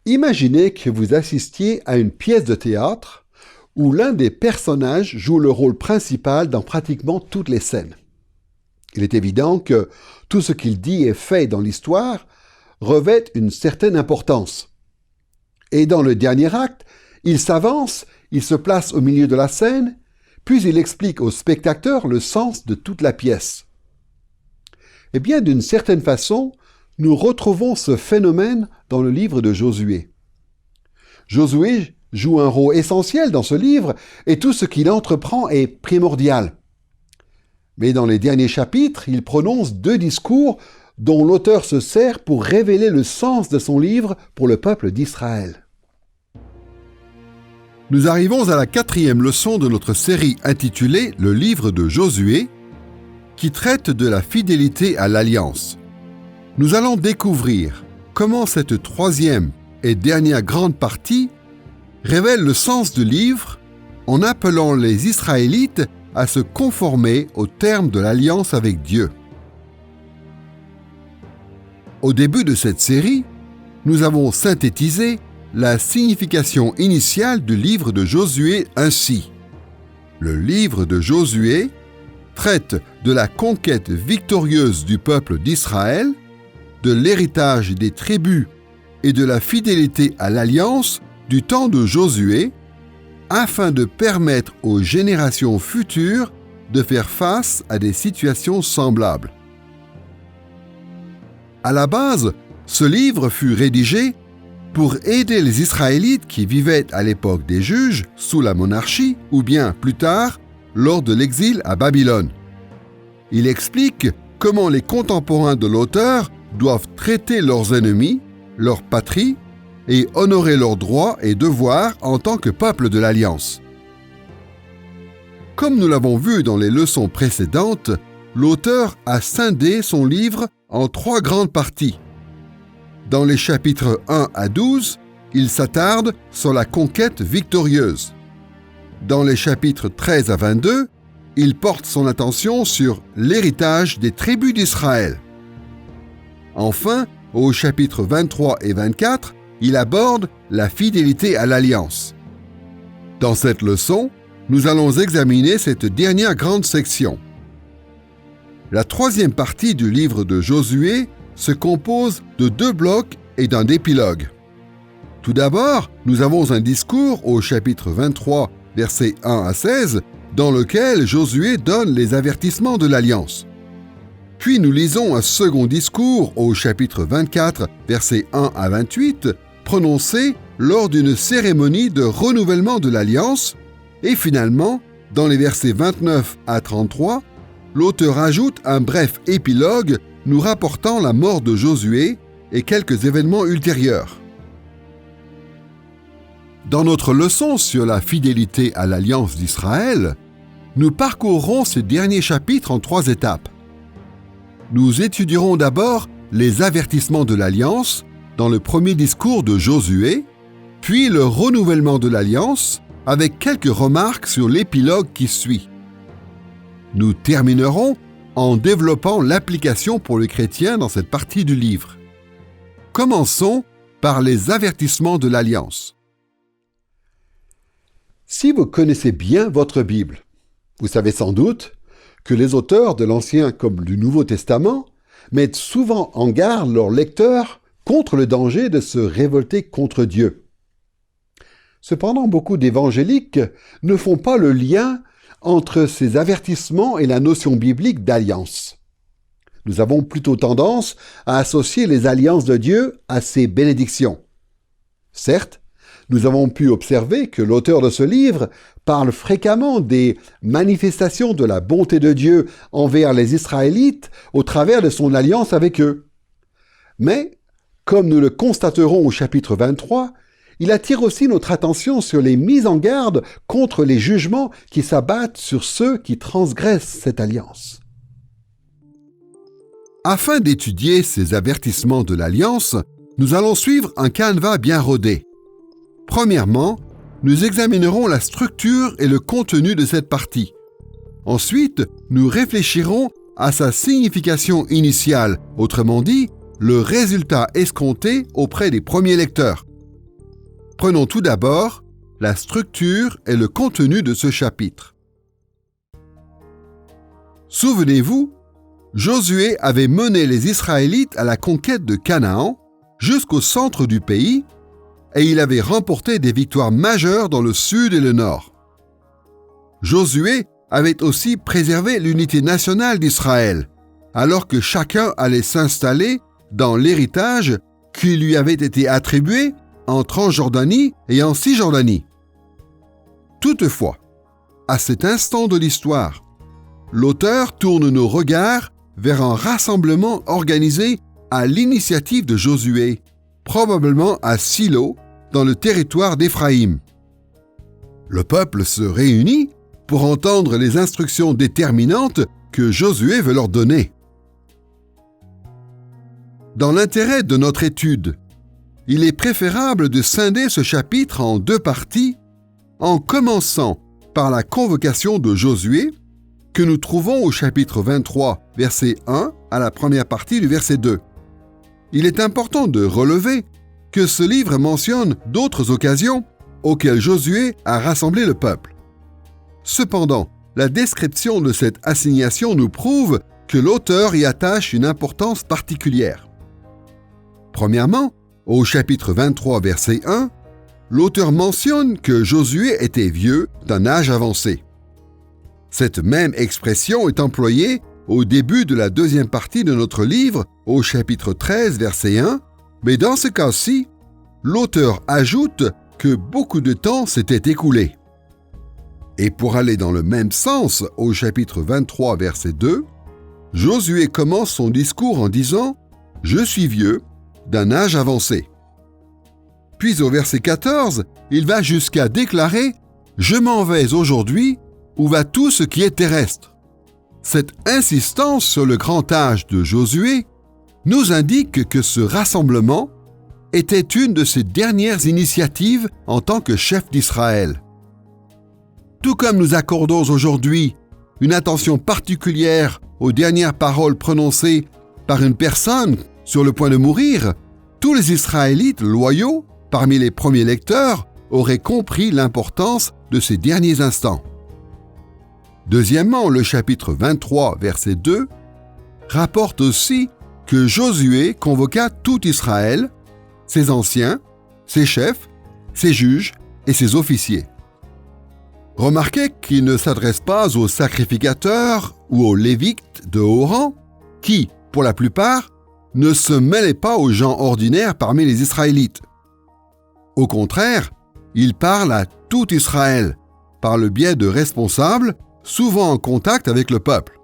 Imaginez que vous assistiez à une pièce de théâtre où l'un des personnages joue le rôle principal dans pratiquement toutes les scènes. Il est évident que tout ce qu'il dit et fait dans l'histoire revêt une certaine importance. Et dans le dernier acte, il s'avance, il se place au milieu de la scène, puis il explique au spectateur le sens de toute la pièce. Eh bien, d'une certaine façon, nous retrouvons ce phénomène dans le livre de Josué. Josué joue un rôle essentiel dans ce livre et tout ce qu'il entreprend est primordial. Mais dans les derniers chapitres, il prononce 2 discours dont l'auteur se sert pour révéler le sens de son livre pour le peuple d'Israël. Nous arrivons à la 4e leçon de notre série intitulée « Le livre de Josué » qui traite de la fidélité à l'alliance. Nous allons découvrir comment cette 3e et dernière grande partie révèle le sens du livre en appelant les Israélites à se conformer aux termes de l'alliance avec Dieu. Au début de cette série, nous avons synthétisé la signification initiale du livre de Josué ainsi. Le livre de Josué traite de la conquête victorieuse du peuple d'Israël, de l'héritage des tribus et de la fidélité à l'alliance du temps de Josué, afin de permettre aux générations futures de faire face à des situations semblables. À la base, ce livre fut rédigé pour aider les Israélites qui vivaient à l'époque des juges sous la monarchie ou bien plus tard lors de l'exil à Babylone. Il explique comment les contemporains de l'auteur doivent traiter leurs ennemis, leur patrie et honorer leurs droits et devoirs en tant que peuple de l'Alliance. Comme nous l'avons vu dans les leçons précédentes, l'auteur a scindé son livre en 3 grandes parties. Dans les chapitres 1 à 12, il s'attarde sur la conquête victorieuse. Dans les chapitres 13 à 22, il porte son attention sur l'héritage des tribus d'Israël. Enfin, aux chapitres 23 et 24, il aborde la fidélité à l'alliance. Dans cette leçon, nous allons examiner cette dernière grande section. La 3e partie du livre de Josué se compose de 2 blocs et d'un épilogue. Tout d'abord, nous avons un discours au chapitre 23, versets 1 à 16, dans lequel Josué donne les avertissements de l'Alliance. Puis nous lisons un second discours au chapitre 24, versets 1 à 28, prononcé lors d'une cérémonie de renouvellement de l'Alliance, et finalement, dans les versets 29 à 33, l'auteur ajoute un bref épilogue nous rapportant la mort de Josué et quelques événements ultérieurs. Dans notre leçon sur la fidélité à l'Alliance d'Israël, nous parcourrons ces derniers chapitres en 3 étapes. Nous étudierons d'abord les avertissements de l'Alliance dans le premier discours de Josué, puis le renouvellement de l'Alliance avec quelques remarques sur l'épilogue qui suit. Nous terminerons en développant l'application pour les chrétiens dans cette partie du livre. Commençons par les avertissements de l'Alliance. Si vous connaissez bien votre Bible, vous savez sans doute que les auteurs de l'Ancien comme du Nouveau Testament mettent souvent en garde leurs lecteurs contre le danger de se révolter contre Dieu. Cependant, beaucoup d'évangéliques ne font pas le lien entre ces avertissements et la notion biblique d'alliance. Nous avons plutôt tendance à associer les alliances de Dieu à ses bénédictions. Certes, nous avons pu observer que l'auteur de ce livre parle fréquemment des manifestations de la bonté de Dieu envers les Israélites au travers de son alliance avec eux. Mais, comme nous le constaterons au chapitre 23, il attire aussi notre attention sur les mises en garde contre les jugements qui s'abattent sur ceux qui transgressent cette alliance. Afin d'étudier ces avertissements de l'Alliance, nous allons suivre un canevas bien rodé. Premièrement, nous examinerons la structure et le contenu de cette partie. Ensuite, nous réfléchirons à sa signification initiale, autrement dit, le résultat escompté auprès des premiers lecteurs. Prenons tout d'abord la structure et le contenu de ce chapitre. Souvenez-vous, Josué avait mené les Israélites à la conquête de Canaan jusqu'au centre du pays et il avait remporté des victoires majeures dans le sud et le nord. Josué avait aussi préservé l'unité nationale d'Israël, alors que chacun allait s'installer dans l'héritage qui lui avait été attribué en Transjordanie et en Cisjordanie. Toutefois, à cet instant de l'histoire, l'auteur tourne nos regards vers un rassemblement organisé à l'initiative de Josué, probablement à Silo, dans le territoire d'Éphraïm. Le peuple se réunit pour entendre les instructions déterminantes que Josué veut leur donner. Dans l'intérêt de notre étude, il est préférable de scinder ce chapitre en deux parties, en commençant par la convocation de Josué, que nous trouvons au chapitre 23, verset 1 à la première partie du verset 2. Il est important de relever que ce livre mentionne d'autres occasions auxquelles Josué a rassemblé le peuple. Cependant, la description de cette assignation nous prouve que l'auteur y attache une importance particulière. Premièrement, au chapitre 23, verset 1, l'auteur mentionne que Josué était vieux, d'un âge avancé. Cette même expression est employée au début de la deuxième partie de notre livre, au chapitre 13, verset 1, mais dans ce cas-ci, l'auteur ajoute que beaucoup de temps s'était écoulé. Et pour aller dans le même sens, au chapitre 23, verset 2, Josué commence son discours en disant « Je suis vieux, d'un âge avancé ». Puis au verset 14, il va jusqu'à déclarer « Je m'en vais aujourd'hui, où va tout ce qui est terrestre ». Cette insistance sur le grand âge de Josué nous indique que ce rassemblement était une de ses dernières initiatives en tant que chef d'Israël. Tout comme nous accordons aujourd'hui une attention particulière aux dernières paroles prononcées par une personne sur le point de mourir, tous les Israélites loyaux, parmi les premiers lecteurs, auraient compris l'importance de ces derniers instants. Deuxièmement, le chapitre 23, verset 2, rapporte aussi que Josué convoqua tout Israël, ses anciens, ses chefs, ses juges et ses officiers. Remarquez qu'il ne s'adresse pas aux sacrificateurs ou aux lévites de haut rang, qui, pour la plupart, ne se mêlaient pas aux gens ordinaires parmi les Israélites. Au contraire, il parle à tout Israël, par le biais de responsables, souvent en contact avec le peuple.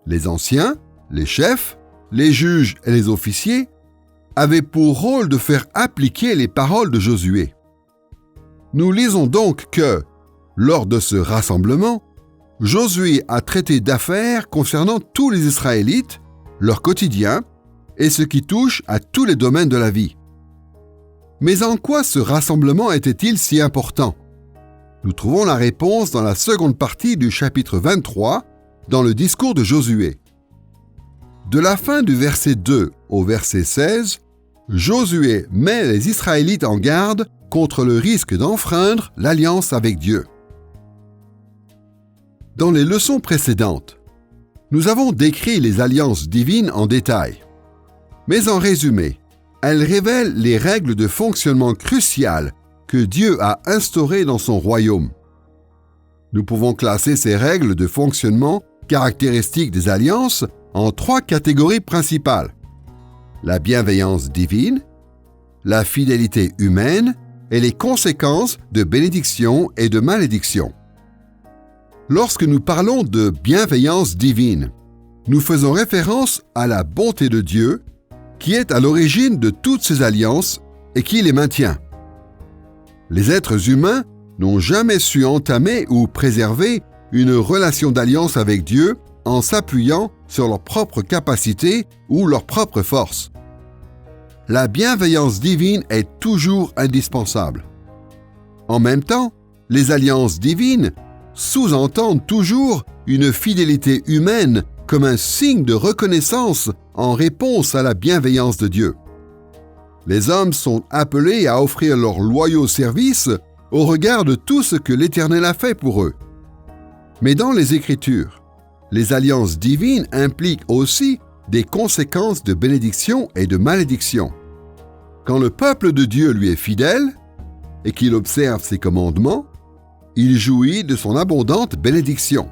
Les anciens, les chefs, les juges et les officiers avaient pour rôle de faire appliquer les paroles de Josué. Nous lisons donc que, lors de ce rassemblement, Josué a traité d'affaires concernant tous les Israélites, leur quotidien et ce qui touche à tous les domaines de la vie. Mais en quoi ce rassemblement était-il si important ? Nous trouvons la réponse dans la seconde partie du chapitre 23, dans le discours de Josué. De la fin du verset 2 au verset 16, Josué met les Israélites en garde contre le risque d'enfreindre l'alliance avec Dieu. Dans les leçons précédentes, nous avons décrit les alliances divines en détail. Mais en résumé, elles révèlent les règles de fonctionnement cruciales que Dieu a instaurées dans son royaume. Nous pouvons classer ces règles de fonctionnement caractéristiques des alliances en trois catégories principales: la bienveillance divine, la fidélité humaine et les conséquences de bénédiction et de malédiction. Lorsque nous parlons de bienveillance divine, nous faisons référence à la bonté de Dieu qui est à l'origine de toutes ces alliances et qui les maintient. Les êtres humains n'ont jamais su entamer ou préserver une relation d'alliance avec Dieu en s'appuyant sur leurs propres capacités ou leurs propres forces. La bienveillance divine est toujours indispensable. En même temps, les alliances divines sous-entendent toujours une fidélité humaine comme un signe de reconnaissance en réponse à la bienveillance de Dieu. Les hommes sont appelés à offrir leur loyaux service au regard de tout ce que l'Éternel a fait pour eux. Mais dans les Écritures, les alliances divines impliquent aussi des conséquences de bénédiction et de malédiction. Quand le peuple de Dieu lui est fidèle et qu'il observe ses commandements, il jouit de son abondante bénédiction.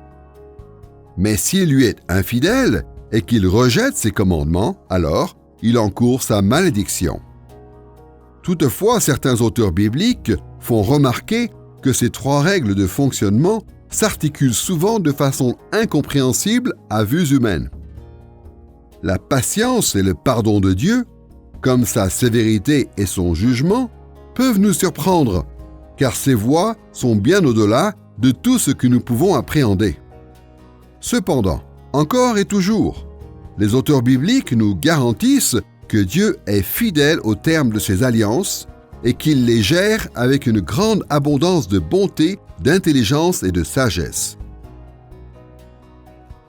Mais s'il lui est infidèle et qu'il rejette ses commandements, alors il encourt sa malédiction. Toutefois, certains auteurs bibliques font remarquer que ces trois règles de fonctionnement s'articulent souvent de façon incompréhensible à vues humaines. La patience et le pardon de Dieu, comme sa sévérité et son jugement, peuvent nous surprendre, car ses voies sont bien au-delà de tout ce que nous pouvons appréhender. Cependant, encore et toujours, les auteurs bibliques nous garantissent que Dieu est fidèle au terme de ses alliances et qu'il les gère avec une grande abondance de bonté, d'intelligence et de sagesse.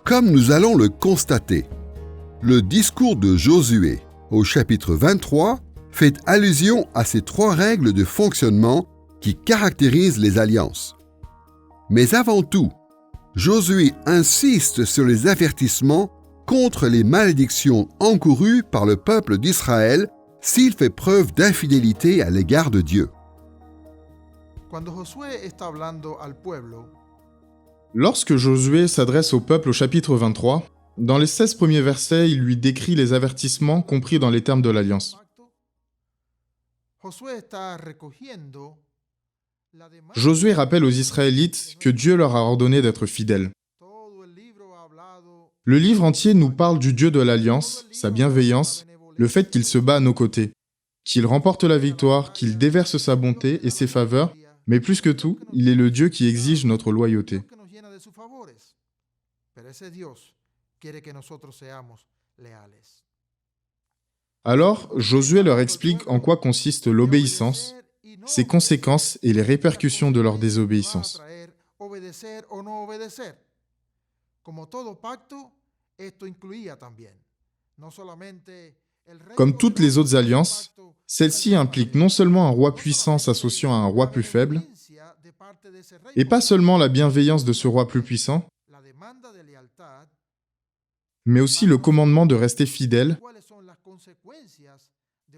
Comme nous allons le constater, le discours de Josué au chapitre 23 fait allusion à ces trois règles de fonctionnement qui caractérisent les alliances. Mais avant tout, Josué insiste sur les avertissements contre les malédictions encourues par le peuple d'Israël s'il fait preuve d'infidélité à l'égard de Dieu. Lorsque Josué s'adresse au peuple au chapitre 23, dans les 16 premiers versets, il lui décrit les avertissements compris dans les termes de l'Alliance. Josué rappelle aux Israélites que Dieu leur a ordonné d'être fidèles. Le livre entier nous parle du Dieu de l'Alliance, sa bienveillance, le fait qu'il se bat à nos côtés, qu'il remporte la victoire, qu'il déverse sa bonté et ses faveurs, mais plus que tout, il est le Dieu qui exige notre loyauté. Alors, Josué leur explique en quoi consiste l'obéissance, ses conséquences et les répercussions de leur désobéissance. Comme toutes les autres alliances, celle-ci implique non seulement un roi puissant s'associant à un roi plus faible, et pas seulement la bienveillance de ce roi plus puissant, mais aussi le commandement de rester fidèle,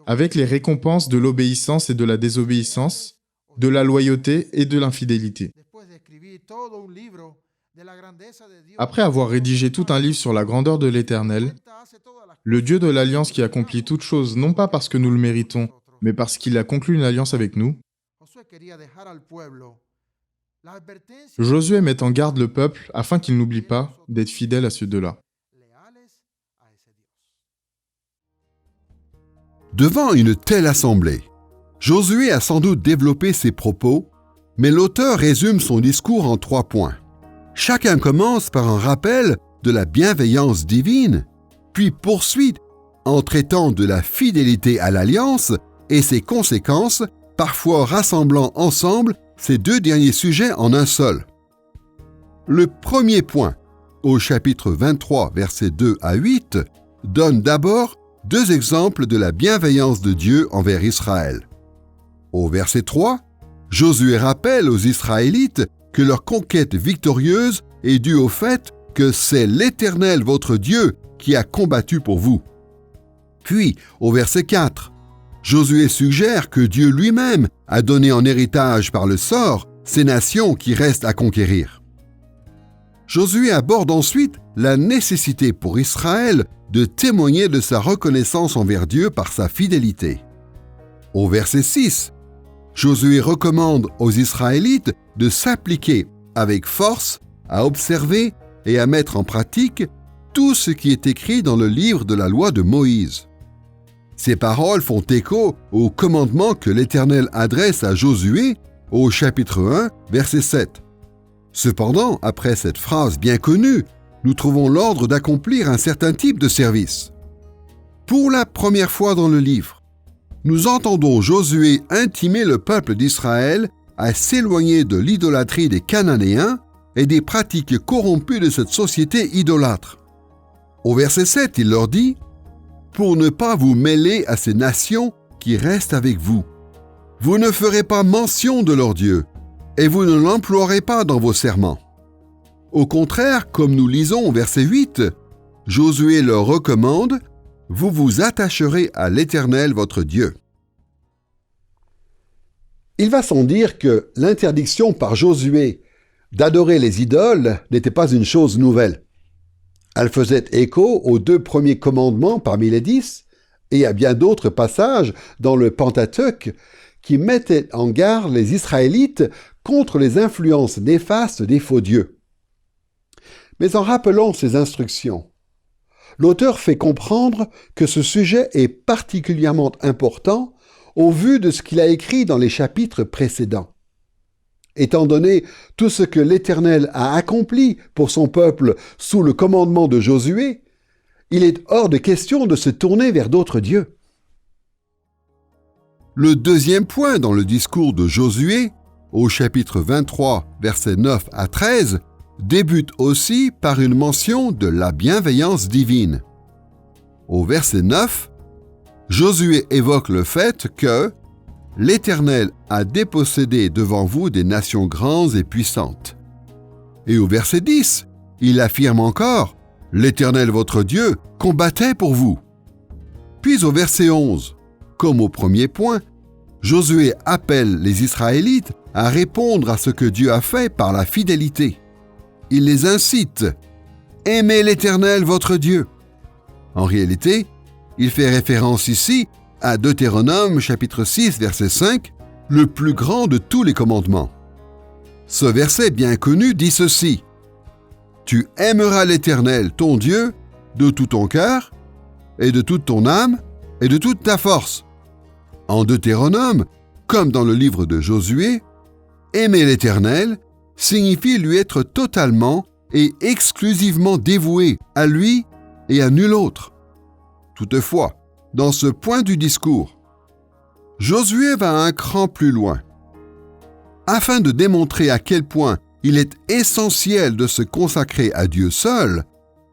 avec les récompenses de l'obéissance et de la désobéissance, de la loyauté et de l'infidélité. Après avoir rédigé tout un livre sur la grandeur de l'Éternel, le Dieu de l'Alliance qui accomplit toutes choses non pas parce que nous le méritons, mais parce qu'il a conclu une alliance avec nous, Josué met en garde le peuple afin qu'il n'oublie pas d'être fidèle à ce Dieu-là. Devant une telle assemblée, Josué a sans doute développé ses propos, mais l'auteur résume son discours en 3 points. Chacun commence par un rappel de la bienveillance divine, puis poursuit en traitant de la fidélité à l'alliance et ses conséquences, parfois rassemblant ensemble ces 2 derniers sujets en un seul. Le premier point, au chapitre 23, versets 2 à 8, donne d'abord 2 exemples de la bienveillance de Dieu envers Israël. Au verset 3, Josué rappelle aux Israélites que leur conquête victorieuse est due au fait que c'est l'Éternel votre Dieu qui a combattu pour vous. Puis, au verset 4, Josué suggère que Dieu lui-même a donné en héritage par le sort ces nations qui restent à conquérir. Josué aborde ensuite la nécessité pour Israël de témoigner de sa reconnaissance envers Dieu par sa fidélité. Au verset 6, Josué recommande aux Israélites de s'appliquer avec force à observer et à mettre en pratique tout ce qui est écrit dans le livre de la loi de Moïse. Ces paroles font écho au commandement que l'Éternel adresse à Josué au chapitre 1, verset 7. Cependant, après cette phrase bien connue, nous trouvons l'ordre d'accomplir un certain type de service. Pour la première fois dans le livre, nous entendons Josué intimer le peuple d'Israël à s'éloigner de l'idolâtrie des Cananéens et des pratiques corrompues de cette société idolâtre. Au verset 7, il leur dit « Pour ne pas vous mêler à ces nations qui reste avec vous. Vous ne ferez pas mention de leur Dieu, et vous ne l'emploierez pas dans vos serments. Au contraire, comme nous lisons au verset 8, Josué leur recommande « Vous vous attacherez à l'Éternel votre Dieu ». Il va sans dire que l'interdiction par Josué d'adorer les idoles n'était pas une chose nouvelle. Elle faisait écho aux 2 premiers commandements parmi les 10 et à bien d'autres passages dans le Pentateuque qui mettaient en garde les Israélites contre les influences néfastes des faux dieux. Mais en rappelant ces instructions, l'auteur fait comprendre que ce sujet est particulièrement important au vu de ce qu'il a écrit dans les chapitres précédents. Étant donné tout ce que l'Éternel a accompli pour son peuple sous le commandement de Josué, il est hors de question de se tourner vers d'autres dieux. Le deuxième point dans le discours de Josué, au chapitre 23, versets 9 à 13, débute aussi par une mention de la bienveillance divine. Au verset 9, Josué évoque le fait que l'Éternel a dépossédé devant vous des nations grandes et puissantes. Et au verset 10, il affirme encore « L'Éternel votre Dieu combattait pour vous ». Puis au verset 11, comme au premier point, Josué appelle les Israélites à répondre à ce que Dieu a fait par la fidélité. Il les incite « Aimez l'Éternel votre Dieu ». En réalité, il fait référence ici à Deutéronome chapitre 6 verset 5, le plus grand de tous les commandements. Ce verset bien connu dit ceci: « Tu aimeras l'Éternel ton Dieu de tout ton cœur et de toute ton âme et de toute ta force. » En Deutéronome, comme dans le livre de Josué, aimer l'Éternel signifie lui être totalement et exclusivement dévoué à lui et à nul autre. Toutefois, dans ce point du discours, Josué va un cran plus loin. Afin de démontrer à quel point il est essentiel de se consacrer à Dieu seul,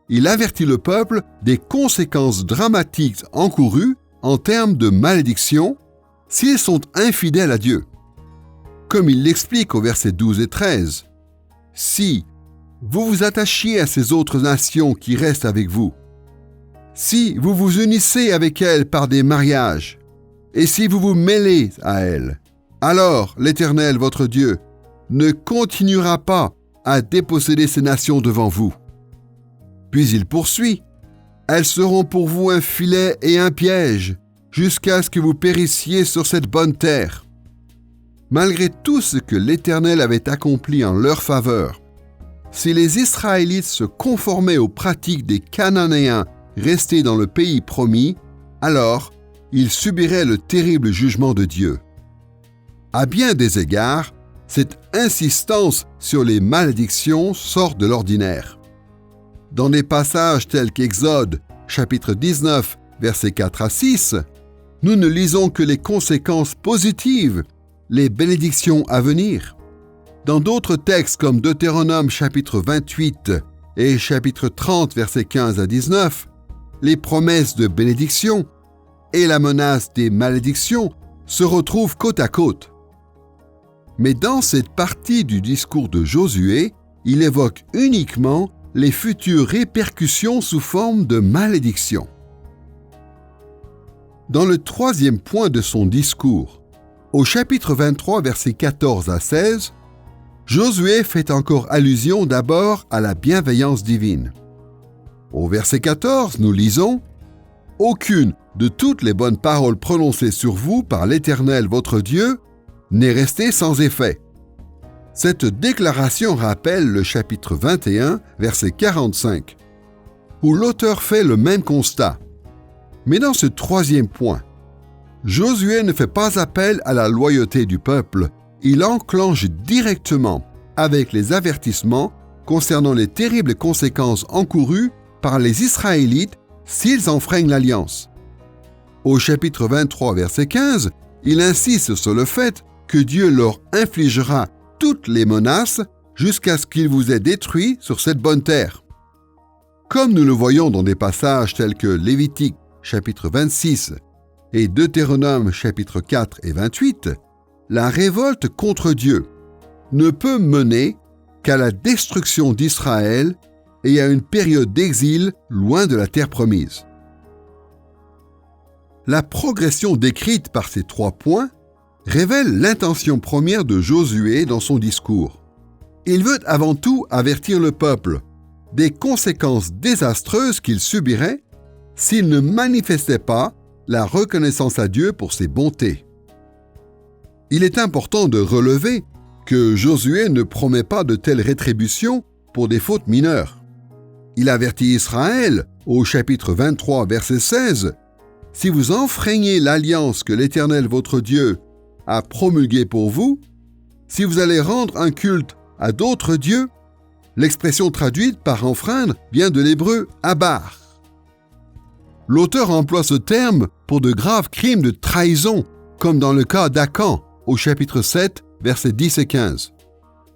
il avertit le peuple des conséquences dramatiques encourues en termes de malédiction s'ils sont infidèles à Dieu. Comme il l'explique au versets 12 et 13, « Si vous vous attachiez à ces autres nations qui restent avec vous, si vous vous unissez avec elles par des mariages, et si vous vous mêlez à elles, alors l'Éternel, votre Dieu, ne continuera pas à déposséder ces nations devant vous. » Puis il poursuit, « Elles seront pour vous un filet et un piège, jusqu'à ce que vous périssiez sur cette bonne terre. » Malgré tout ce que l'Éternel avait accompli en leur faveur, si les Israélites se conformaient aux pratiques des Cananéens restés dans le pays promis, alors ils subiraient le terrible jugement de Dieu. À bien des égards, cette insistance sur les malédictions sort de l'ordinaire. Dans des passages tels qu'Exode, chapitre 19, versets 4 à 6, nous ne lisons que les conséquences positives, les bénédictions à venir. Dans d'autres textes comme Deutéronome chapitre 28 et chapitre 30, versets 15 à 19, les promesses de bénédiction et la menace des malédictions se retrouvent côte à côte. Mais dans cette partie du discours de Josué, il évoque uniquement les futures répercussions sous forme de malédiction. Dans le troisième point de son discours, au chapitre 23, versets 14 à 16, Josué fait encore allusion d'abord à la bienveillance divine. Au verset 14, nous lisons « Aucune de toutes les bonnes paroles prononcées sur vous par l'Éternel votre Dieu n'est restée sans effet. » Cette déclaration rappelle le chapitre 21, verset 45, où l'auteur fait le même constat. Mais dans ce troisième point, Josué ne fait pas appel à la loyauté du peuple, il enclenche directement avec les avertissements concernant les terribles conséquences encourues par les Israélites s'ils enfreignent l'alliance. Au chapitre 23, verset 15, il insiste sur le fait que Dieu leur infligera toutes les menaces jusqu'à ce qu'ils vous aient détruits sur cette bonne terre. Comme nous le voyons dans des passages tels que Lévitique, chapitre 26, et Deutéronome chapitre 4 et 28, la révolte contre Dieu ne peut mener qu'à la destruction d'Israël et à une période d'exil loin de la terre promise. La progression décrite par ces 3 points révèle l'intention première de Josué dans son discours. Il veut avant tout avertir le peuple des conséquences désastreuses qu'il subirait s'il ne manifestait pas la reconnaissance à Dieu pour ses bontés. Il est important de relever que Josué ne promet pas de telles rétributions pour des fautes mineures. Il avertit Israël, au chapitre 23, verset 16, « Si vous enfreignez l'alliance que l'Éternel votre Dieu a promulguée pour vous, si vous allez rendre un culte à d'autres dieux », l'expression traduite par enfreindre vient de l'hébreu « abar ». L'auteur emploie ce terme pour de graves crimes de trahison, comme dans le cas d'Acan, au chapitre 7, versets 10 et 15.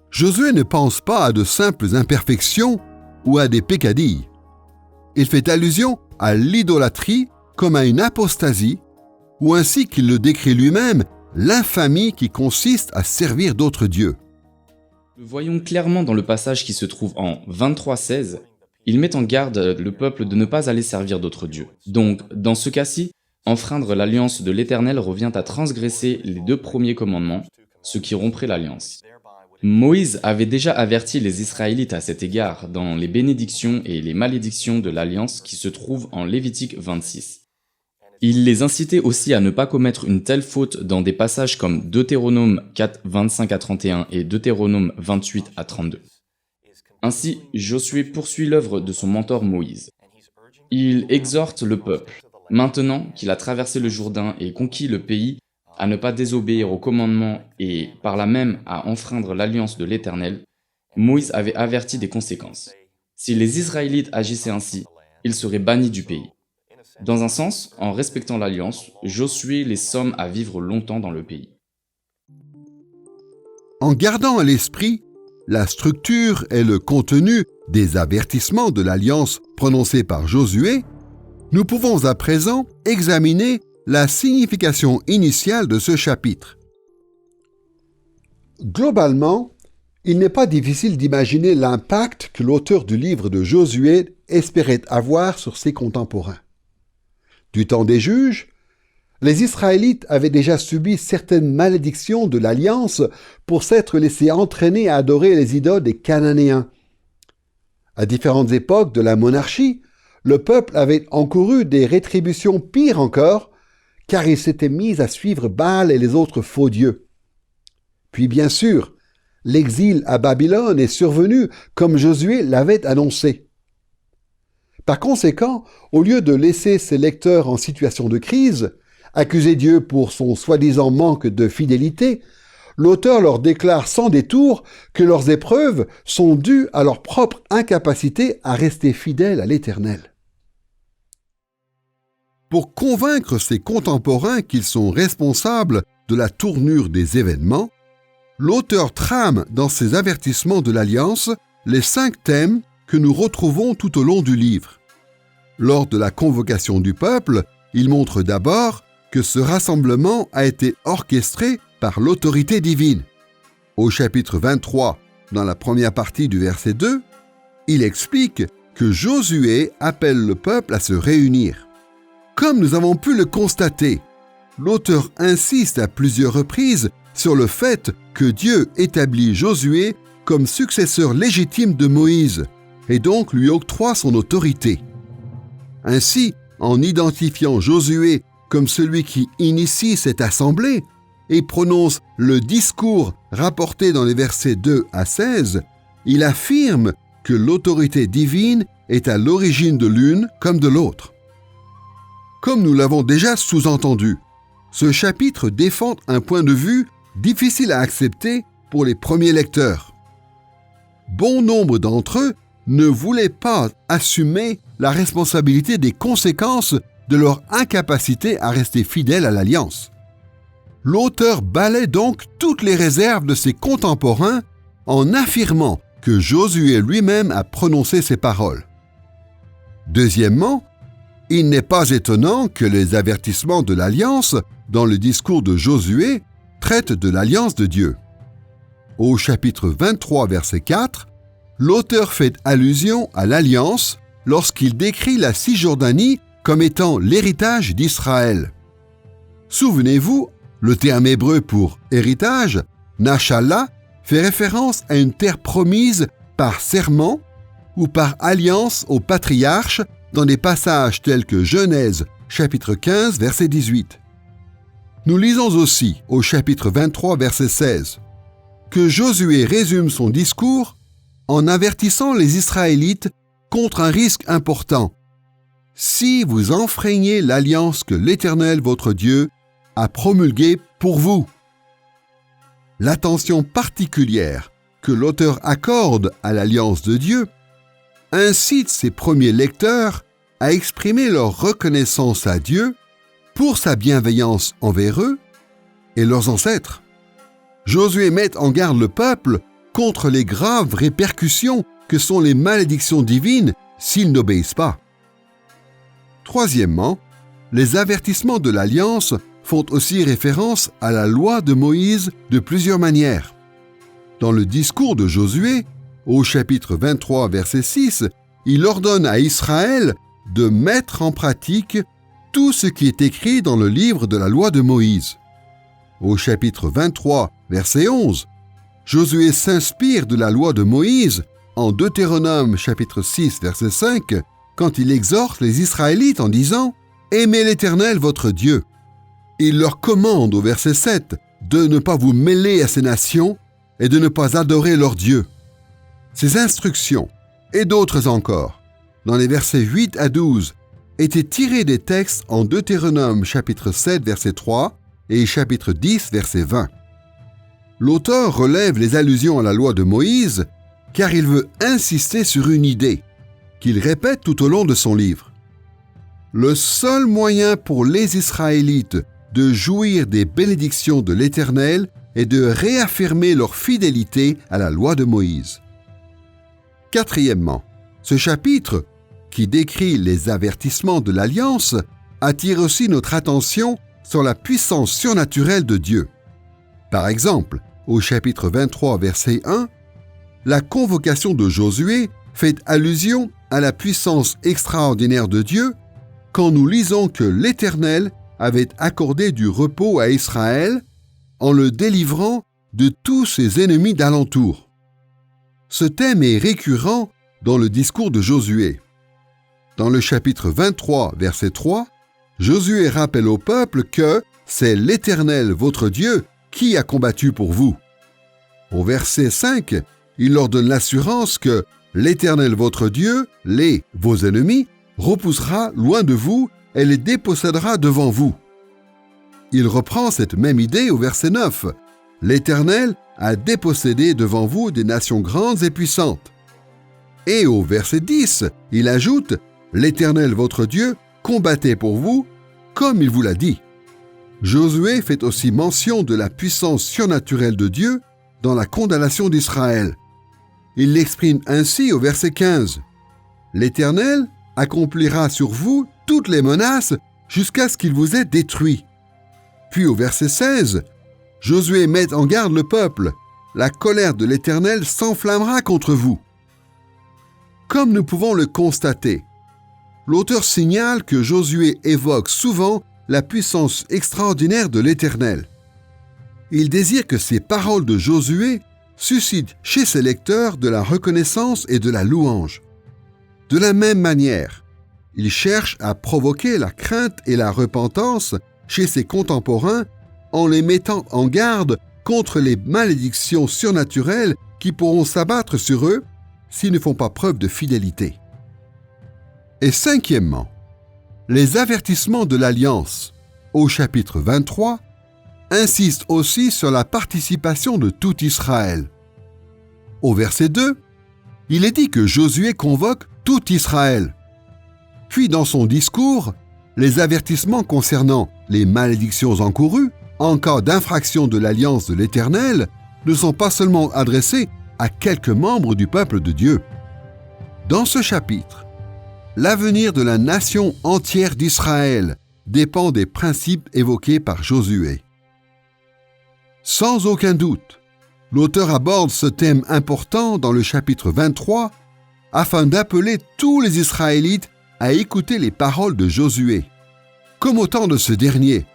Josué ne pense pas à de simples imperfections ou à des peccadilles. Il fait allusion à l'idolâtrie comme à une apostasie, ou ainsi qu'il le décrit lui-même, l'infamie qui consiste à servir d'autres dieux. Le voyons clairement dans le passage qui se trouve en 23:16. Il met en garde le peuple de ne pas aller servir d'autres dieux. Donc, dans ce cas-ci, enfreindre l'alliance de l'Éternel revient à transgresser les 2 premiers commandements, ce qui romprait l'alliance. Moïse avait déjà averti les Israélites à cet égard dans les bénédictions et les malédictions de l'alliance qui se trouvent en Lévitique 26. Il les incitait aussi à ne pas commettre une telle faute dans des passages comme Deutéronome 4, 25 à 31 et Deutéronome 28 à 32. Ainsi, Josué poursuit l'œuvre de son mentor Moïse. Il exhorte le peuple, maintenant qu'il a traversé le Jourdain et conquis le pays, à ne pas désobéir aux commandements et par là même à enfreindre l'alliance de l'Éternel. Moïse avait averti des conséquences. Si les Israélites agissaient ainsi, ils seraient bannis du pays. Dans un sens, en respectant l'alliance, Josué les somme à vivre longtemps dans le pays. En gardant à l'esprit la structure et le contenu des avertissements de l'alliance prononcés par Josué, nous pouvons à présent examiner la signification initiale de ce chapitre. Globalement, il n'est pas difficile d'imaginer l'impact que l'auteur du livre de Josué espérait avoir sur ses contemporains. Du temps des juges, les Israélites avaient déjà subi certaines malédictions de l'Alliance pour s'être laissés entraîner à adorer les idoles des Cananéens. À différentes époques de la monarchie, le peuple avait encouru des rétributions pires encore, car il s'était mis à suivre Baal et les autres faux dieux. Puis bien sûr, l'exil à Babylone est survenu comme Josué l'avait annoncé. Par conséquent, au lieu de laisser ses lecteurs en situation de crise, accuser Dieu pour son soi-disant manque de fidélité, l'auteur leur déclare sans détour que leurs épreuves sont dues à leur propre incapacité à rester fidèles à l'Éternel. Pour convaincre ses contemporains qu'ils sont responsables de la tournure des événements, l'auteur trame dans ses avertissements de l'Alliance les 5 thèmes que nous retrouvons tout au long du livre. Lors de la convocation du peuple, il montre d'abord que ce rassemblement a été orchestré par l'autorité divine. Au chapitre 23, dans la première partie du verset 2, il explique que Josué appelle le peuple à se réunir. Comme nous avons pu le constater, l'auteur insiste à plusieurs reprises sur le fait que Dieu établit Josué comme successeur légitime de Moïse et donc lui octroie son autorité. Ainsi, en identifiant Josué comme celui qui initie cette assemblée et prononce le discours rapporté dans les versets 2 à 16, il affirme que l'autorité divine est à l'origine de l'une comme de l'autre. Comme nous l'avons déjà sous-entendu, ce chapitre défend un point de vue difficile à accepter pour les premiers lecteurs. Bon nombre d'entre eux ne voulaient pas assumer la responsabilité des conséquences de leur incapacité à rester fidèles à l'Alliance. L'auteur balaie donc toutes les réserves de ses contemporains en affirmant que Josué lui-même a prononcé ces paroles. Deuxièmement, Il n'est pas étonnant que les avertissements de l'Alliance dans le discours de Josué traitent de l'Alliance de Dieu. Au chapitre 23, verset 4, l'auteur fait allusion à l'Alliance lorsqu'il décrit la Cisjordanie comme étant l'héritage d'Israël. Souvenez-vous, le terme hébreu pour héritage, Nachala, fait référence à une terre promise par serment ou par alliance aux patriarches dans des passages tels que Genèse, chapitre 15, verset 18. Nous lisons aussi au chapitre 23, verset 16, que Josué résume son discours en avertissant les Israélites contre un risque important. Si vous enfreignez l'alliance que l'Éternel, votre Dieu, a promulguée pour vous. L'attention particulière que l'auteur accorde à l'alliance de Dieu incite ses premiers lecteurs à exprimer leur reconnaissance à Dieu pour sa bienveillance envers eux et leurs ancêtres. Josué met en garde le peuple contre les graves répercussions que sont les malédictions divines s'ils n'obéissent pas. Troisièmement, les avertissements de l'Alliance font aussi référence à la loi de Moïse de plusieurs manières. Dans le discours de Josué, au chapitre 23, verset 6, il ordonne à Israël de mettre en pratique tout ce qui est écrit dans le livre de la loi de Moïse. Au chapitre 23, verset 11, Josué s'inspire de la loi de Moïse en Deutéronome chapitre 6, verset 5, quand il exhorte les Israélites en disant « Aimez l'Éternel votre Dieu ». Il leur commande au verset 7 de ne pas vous mêler à ces nations et de ne pas adorer leurs dieux. Ces instructions, et d'autres encore, dans les versets 8 à 12, étaient tirées des textes en Deutéronome chapitre 7, verset 3 et chapitre 10, verset 20. L'auteur relève les allusions à la loi de Moïse car il veut insister sur une idée qu'il répète tout au long de son livre. Le seul moyen pour les Israélites de jouir des bénédictions de l'Éternel est de réaffirmer leur fidélité à la loi de Moïse. Quatrièmement, ce chapitre, qui décrit les avertissements de l'Alliance, attire aussi notre attention sur la puissance surnaturelle de Dieu. Par exemple, au chapitre 23, verset 1, la convocation de Josué fait allusion à la puissance extraordinaire de Dieu quand nous lisons que l'Éternel avait accordé du repos à Israël en le délivrant de tous ses ennemis d'alentour. Ce thème est récurrent dans le discours de Josué. Dans le chapitre 23, verset 3, Josué rappelle au peuple que c'est l'Éternel, votre Dieu, qui a combattu pour vous. Au verset 5, il leur donne l'assurance que l'Éternel, votre Dieu, vos ennemis, repoussera loin de vous et les dépossédera devant vous. Il reprend cette même idée au verset 9. L'Éternel a dépossédé devant vous des nations grandes et puissantes. Et au verset 10, il ajoute « L'Éternel, votre Dieu, combattait pour vous, comme il vous l'a dit. » Josué fait aussi mention de la puissance surnaturelle de Dieu dans la condamnation d'Israël. Il l'exprime ainsi au verset 15. « L'Éternel accomplira sur vous toutes les menaces jusqu'à ce qu'il vous ait détruit. » Puis au verset 16, Josué met en garde le peuple. « La colère de l'Éternel s'enflammera contre vous. » Comme nous pouvons le constater, l'auteur signale que Josué évoque souvent la puissance extraordinaire de l'Éternel. Il désire que ces paroles de Josué suscitent chez ses lecteurs de la reconnaissance et de la louange. De la même manière, il cherche à provoquer la crainte et la repentance chez ses contemporains en les mettant en garde contre les malédictions surnaturelles qui pourront s'abattre sur eux s'ils ne font pas preuve de fidélité. Et cinquièmement, les avertissements de l'Alliance, au chapitre 23, insistent aussi sur la participation de tout Israël. Au verset 2, il est dit que Josué convoque tout Israël. Puis dans son discours, les avertissements concernant les malédictions encourues en cas d'infraction de l'Alliance de l'Éternel ne sont pas seulement adressés à quelques membres du peuple de Dieu. Dans ce chapitre, l'avenir de la nation entière d'Israël dépend des principes évoqués par Josué. Sans aucun doute, l'auteur aborde ce thème important dans le chapitre 23 afin d'appeler tous les Israélites à écouter les paroles de Josué. Comme au temps de ce dernier,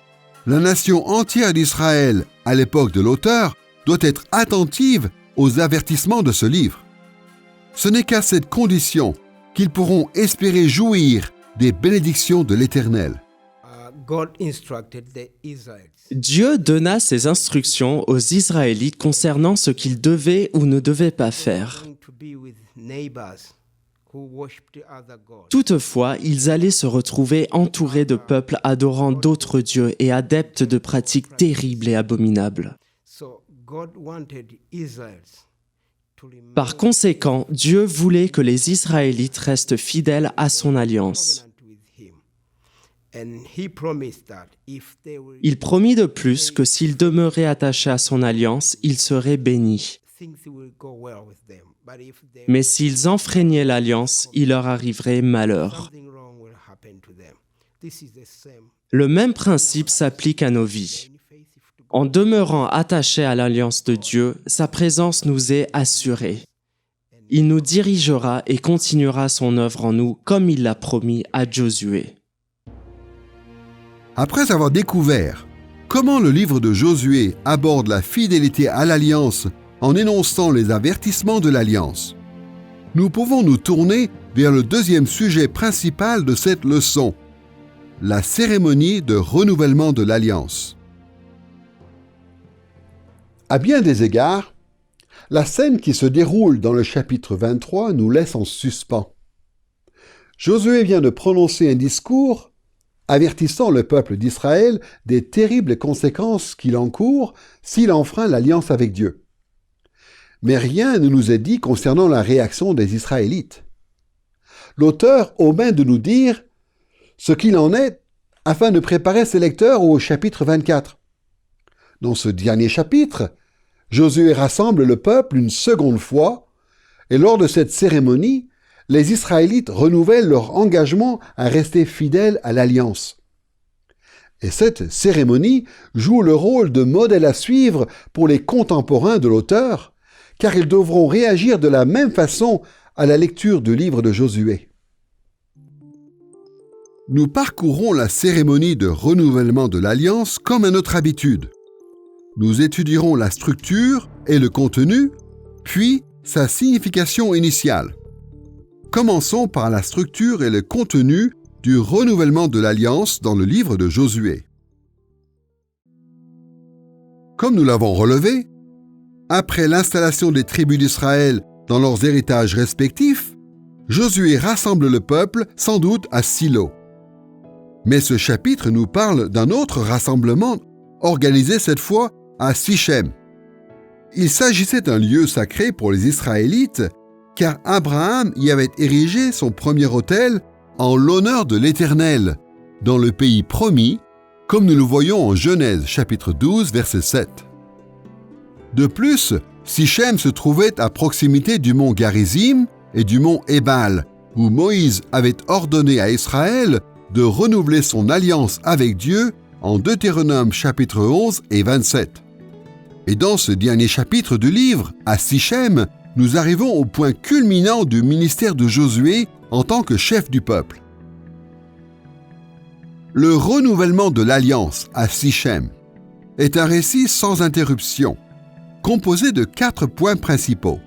la nation entière d'Israël, à l'époque de l'auteur, doit être attentive aux avertissements de ce livre. Ce n'est qu'à cette condition qu'ils pourront espérer jouir des bénédictions de l'Éternel. Dieu donna ses instructions aux Israélites concernant ce qu'ils devaient ou ne devaient pas faire. Toutefois, ils allaient se retrouver entourés de peuples adorant d'autres dieux et adeptes de pratiques terribles et abominables. Par conséquent, Dieu voulait que les Israélites restent fidèles à son alliance. Il promit de plus que s'ils demeuraient attachés à son alliance, ils seraient bénis. Mais s'ils enfreignaient l'alliance, il leur arriverait malheur. Le même principe s'applique à nos vies. En demeurant attachés à l'alliance de Dieu, sa présence nous est assurée. Il nous dirigera et continuera son œuvre en nous comme il l'a promis à Josué. Après avoir découvert comment le livre de Josué aborde la fidélité à l'alliance en énonçant les avertissements de l'alliance, nous pouvons nous tourner vers le deuxième sujet principal de cette leçon, la cérémonie de renouvellement de l'alliance. À bien des égards, la scène qui se déroule dans le chapitre 23 nous laisse en suspens. Josué vient de prononcer un discours avertissant le peuple d'Israël des terribles conséquences qu'il encourt s'il enfreint l'alliance avec Dieu. Mais rien ne nous est dit concernant la réaction des Israélites. L'auteur omet de nous dire ce qu'il en est afin de préparer ses lecteurs au chapitre 24. Dans ce dernier chapitre, Josué rassemble le peuple une seconde fois, et lors de cette cérémonie, les Israélites renouvellent leur engagement à rester fidèles à l'alliance. Et cette cérémonie joue le rôle de modèle à suivre pour les contemporains de l'auteur, car ils devront réagir de la même façon à la lecture du livre de Josué. Nous parcourons la cérémonie de renouvellement de l'alliance comme à notre habitude. Nous étudierons la structure et le contenu, puis sa signification initiale. Commençons par la structure et le contenu du renouvellement de l'alliance dans le livre de Josué. Comme nous l'avons relevé, après l'installation des tribus d'Israël dans leurs héritages respectifs, Josué rassemble le peuple sans doute à Silo. Mais ce chapitre nous parle d'un autre rassemblement organisé cette fois à Sichem. Il s'agissait d'un lieu sacré pour les Israélites car Abraham y avait érigé son premier autel en l'honneur de l'Éternel, dans le pays promis, comme nous le voyons en Genèse chapitre 12, verset 7. De plus, Sichem se trouvait à proximité du mont Garizim et du mont Ébal, où Moïse avait ordonné à Israël de renouveler son alliance avec Dieu en Deutéronome chapitre 11 et 27. Et dans ce dernier chapitre du livre, à Sichem, nous arrivons au point culminant du ministère de Josué en tant que chef du peuple. Le renouvellement de l'alliance à Sichem est un récit sans interruption, composé de 4 points principaux.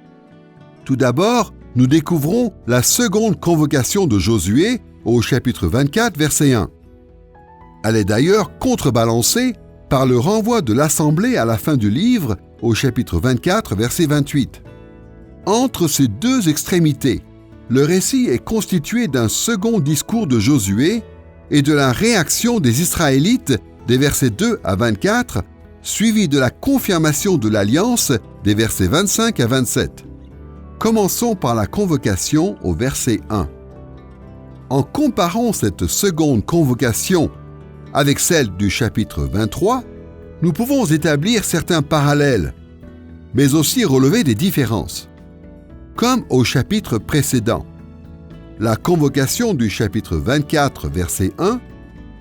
Tout d'abord, nous découvrons la seconde convocation de Josué au chapitre 24, verset 1. Elle est d'ailleurs contrebalancée par le renvoi de l'Assemblée à la fin du livre au chapitre 24, verset 28. Entre ces deux extrémités, le récit est constitué d'un second discours de Josué et de la réaction des Israélites des versets 2 à 24, suivi de la confirmation de l'alliance des versets 25 à 27. Commençons par la convocation au verset 1. En comparant cette seconde convocation avec celle du chapitre 23, nous pouvons établir certains parallèles, mais aussi relever des différences. Comme au chapitre précédent, La convocation du chapitre 24, verset 1,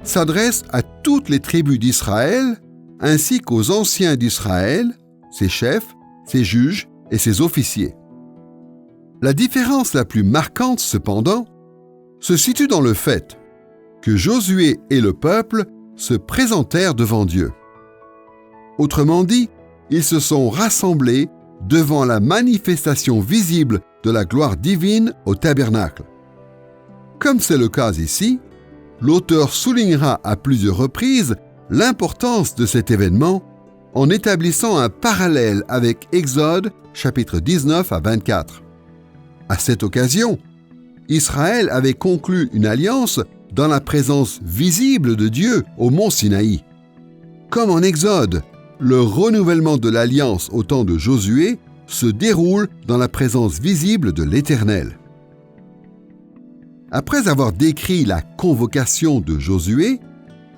s'adresse à toutes les tribus d'Israël, ainsi qu'aux anciens d'Israël, ses chefs, ses juges et ses officiers. La différence la plus marquante, cependant, se situe dans le fait que Josué et le peuple se présentèrent devant Dieu. Autrement dit, ils se sont rassemblés devant la manifestation visible de la gloire divine au tabernacle. Comme c'est le cas ici, l'auteur soulignera à plusieurs reprises l'importance de cet événement en établissant un parallèle avec Exode chapitre 19 à 24. À cette occasion, Israël avait conclu une alliance dans la présence visible de Dieu au mont Sinaï. Comme en Exode, le renouvellement de l'alliance au temps de Josué se déroule dans la présence visible de l'Éternel. Après avoir décrit la convocation de Josué,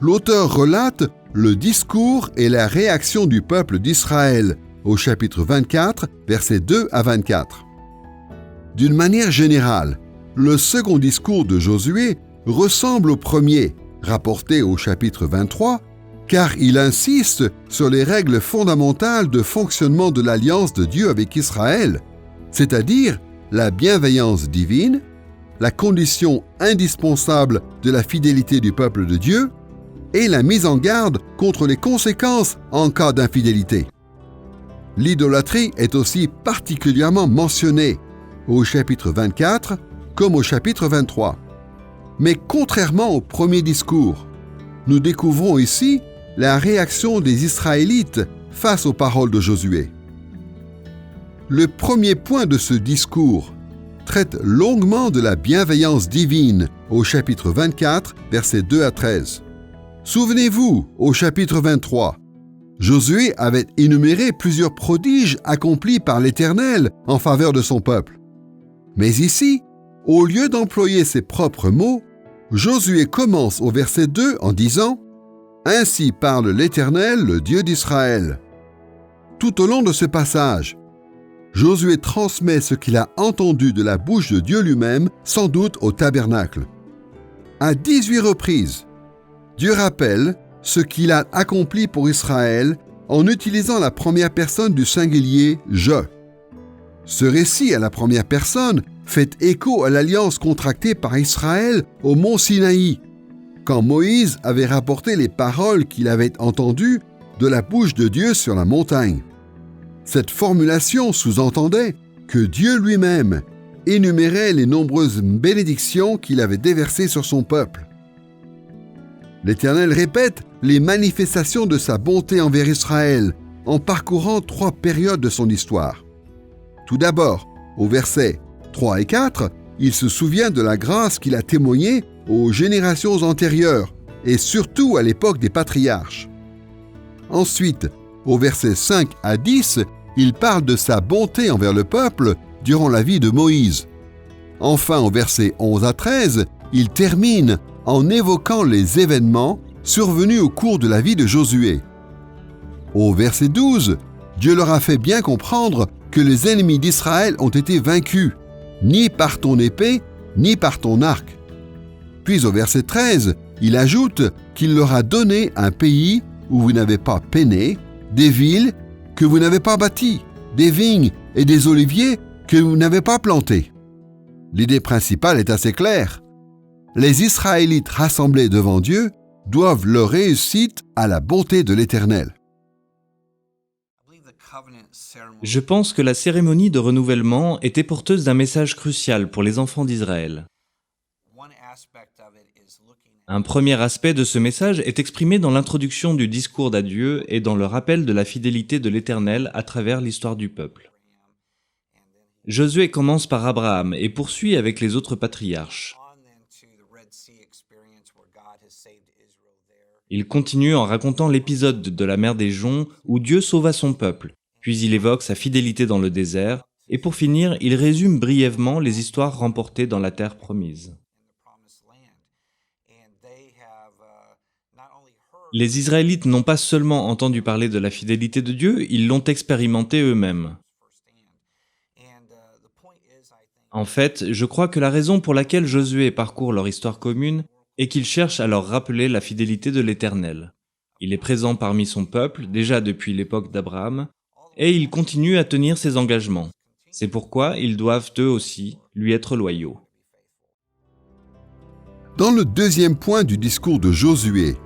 l'auteur relate le discours et la réaction du peuple d'Israël au chapitre 24, versets 2 à 24. D'une manière générale, le second discours de Josué ressemble au premier, rapporté au chapitre 23, car il insiste sur les règles fondamentales de fonctionnement de l'alliance de Dieu avec Israël, c'est-à-dire la bienveillance divine, la condition indispensable de la fidélité du peuple de Dieu et la mise en garde contre les conséquences en cas d'infidélité. L'idolâtrie est aussi particulièrement mentionnée au chapitre 24 comme au chapitre 23. Mais contrairement au premier discours, nous découvrons ici la réaction des Israélites face aux paroles de Josué. Le premier point de ce discours traite longuement de la bienveillance divine au chapitre 24, versets 2 à 13. Souvenez-vous, au chapitre 23, Josué avait énuméré plusieurs prodiges accomplis par l'Éternel en faveur de son peuple. Mais ici, au lieu d'employer ses propres mots, Josué commence au verset 2 en disant « Ainsi parle l'Éternel, le Dieu d'Israël ». Tout au long de ce passage, Josué transmet ce qu'il a entendu de la bouche de Dieu lui-même, sans doute au tabernacle. À 18 reprises, Dieu rappelle ce qu'il a accompli pour Israël en utilisant la première personne du singulier « je ». Ce récit à la première personne fait écho à l'alliance contractée par Israël au mont Sinaï, quand Moïse avait rapporté les paroles qu'il avait entendues de la bouche de Dieu sur la montagne. Cette formulation sous-entendait que Dieu lui-même énumérait les nombreuses bénédictions qu'il avait déversées sur son peuple. L'Éternel répète les manifestations de sa bonté envers Israël en parcourant 3 périodes de son histoire. Tout d'abord, au versets 3 et 4, il se souvient de la grâce qu'il a témoignée aux générations antérieures et surtout à l'époque des patriarches. Ensuite, au versets 5 à 10, il parle de sa bonté envers le peuple durant la vie de Moïse. Enfin, au versets 11 à 13, il termine en évoquant les événements survenus au cours de la vie de Josué. Au verset 12, Dieu leur a fait bien comprendre que les ennemis d'Israël ont été vaincus, ni par ton épée, ni par ton arc. Puis au verset 13, il ajoute qu'il leur a donné un pays où vous n'avez pas peiné, des villes que vous n'avez pas bâties, des vignes et des oliviers que vous n'avez pas plantés. L'idée principale est assez claire. Les Israélites rassemblés devant Dieu doivent leur réussite à la bonté de l'Éternel. Je pense que la cérémonie de renouvellement était porteuse d'un message crucial pour les enfants d'Israël. Un premier aspect de ce message est exprimé dans l'introduction du discours d'adieu et dans le rappel de la fidélité de l'Éternel à travers l'histoire du peuple. Josué commence par Abraham et poursuit avec les autres patriarches. Il continue en racontant l'épisode de la mer des Joncs où Dieu sauva son peuple, puis il évoque sa fidélité dans le désert, et pour finir, il résume brièvement les histoires remportées dans la terre promise. Les Israélites n'ont pas seulement entendu parler de la fidélité de Dieu, ils l'ont expérimenté eux-mêmes. En fait, je crois que la raison pour laquelle Josué parcourt leur histoire commune est qu'il cherche à leur rappeler la fidélité de l'Éternel. Il est présent parmi son peuple, déjà depuis l'époque d'Abraham, et il continue à tenir ses engagements. C'est pourquoi ils doivent eux aussi lui être loyaux. Dans le deuxième point du discours de Josué,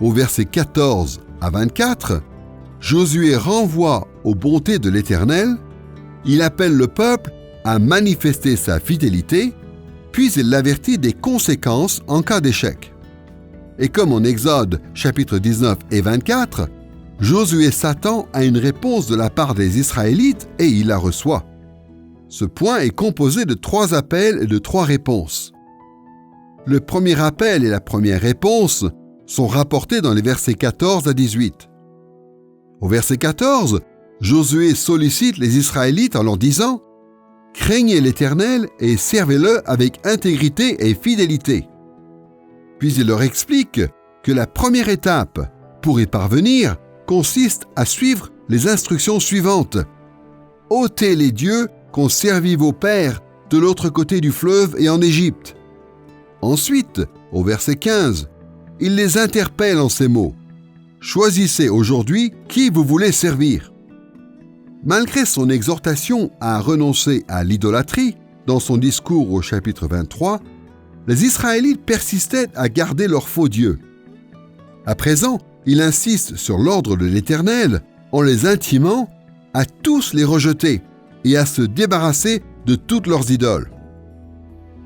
au verset 14 à 24, Josué renvoie aux bontés de l'Éternel, il appelle le peuple à manifester sa fidélité, puis il l'avertit des conséquences en cas d'échec. Et comme en Exode chapitre 19 et 24, Josué s'attend à une réponse de la part des Israélites et il la reçoit. Ce point est composé de 3 appels et de 3 réponses. Le premier appel et la première réponse sont rapportés dans les versets 14 à 18. Au verset 14, Josué sollicite les Israélites en leur disant « Craignez l'Éternel et servez-le avec intégrité et fidélité. » Puis il leur explique que la première étape pour y parvenir consiste à suivre les instructions suivantes. « Ôtez les dieux qu'ont servi vos pères de l'autre côté du fleuve et en Égypte. » Ensuite, au verset 15, il les interpelle en ces mots. « Choisissez aujourd'hui qui vous voulez servir. » Malgré son exhortation à renoncer à l'idolâtrie, dans son discours au chapitre 23, les Israélites persistaient à garder leurs faux dieux. À présent, il insiste sur l'ordre de l'Éternel en les intimant à tous les rejeter et à se débarrasser de toutes leurs idoles.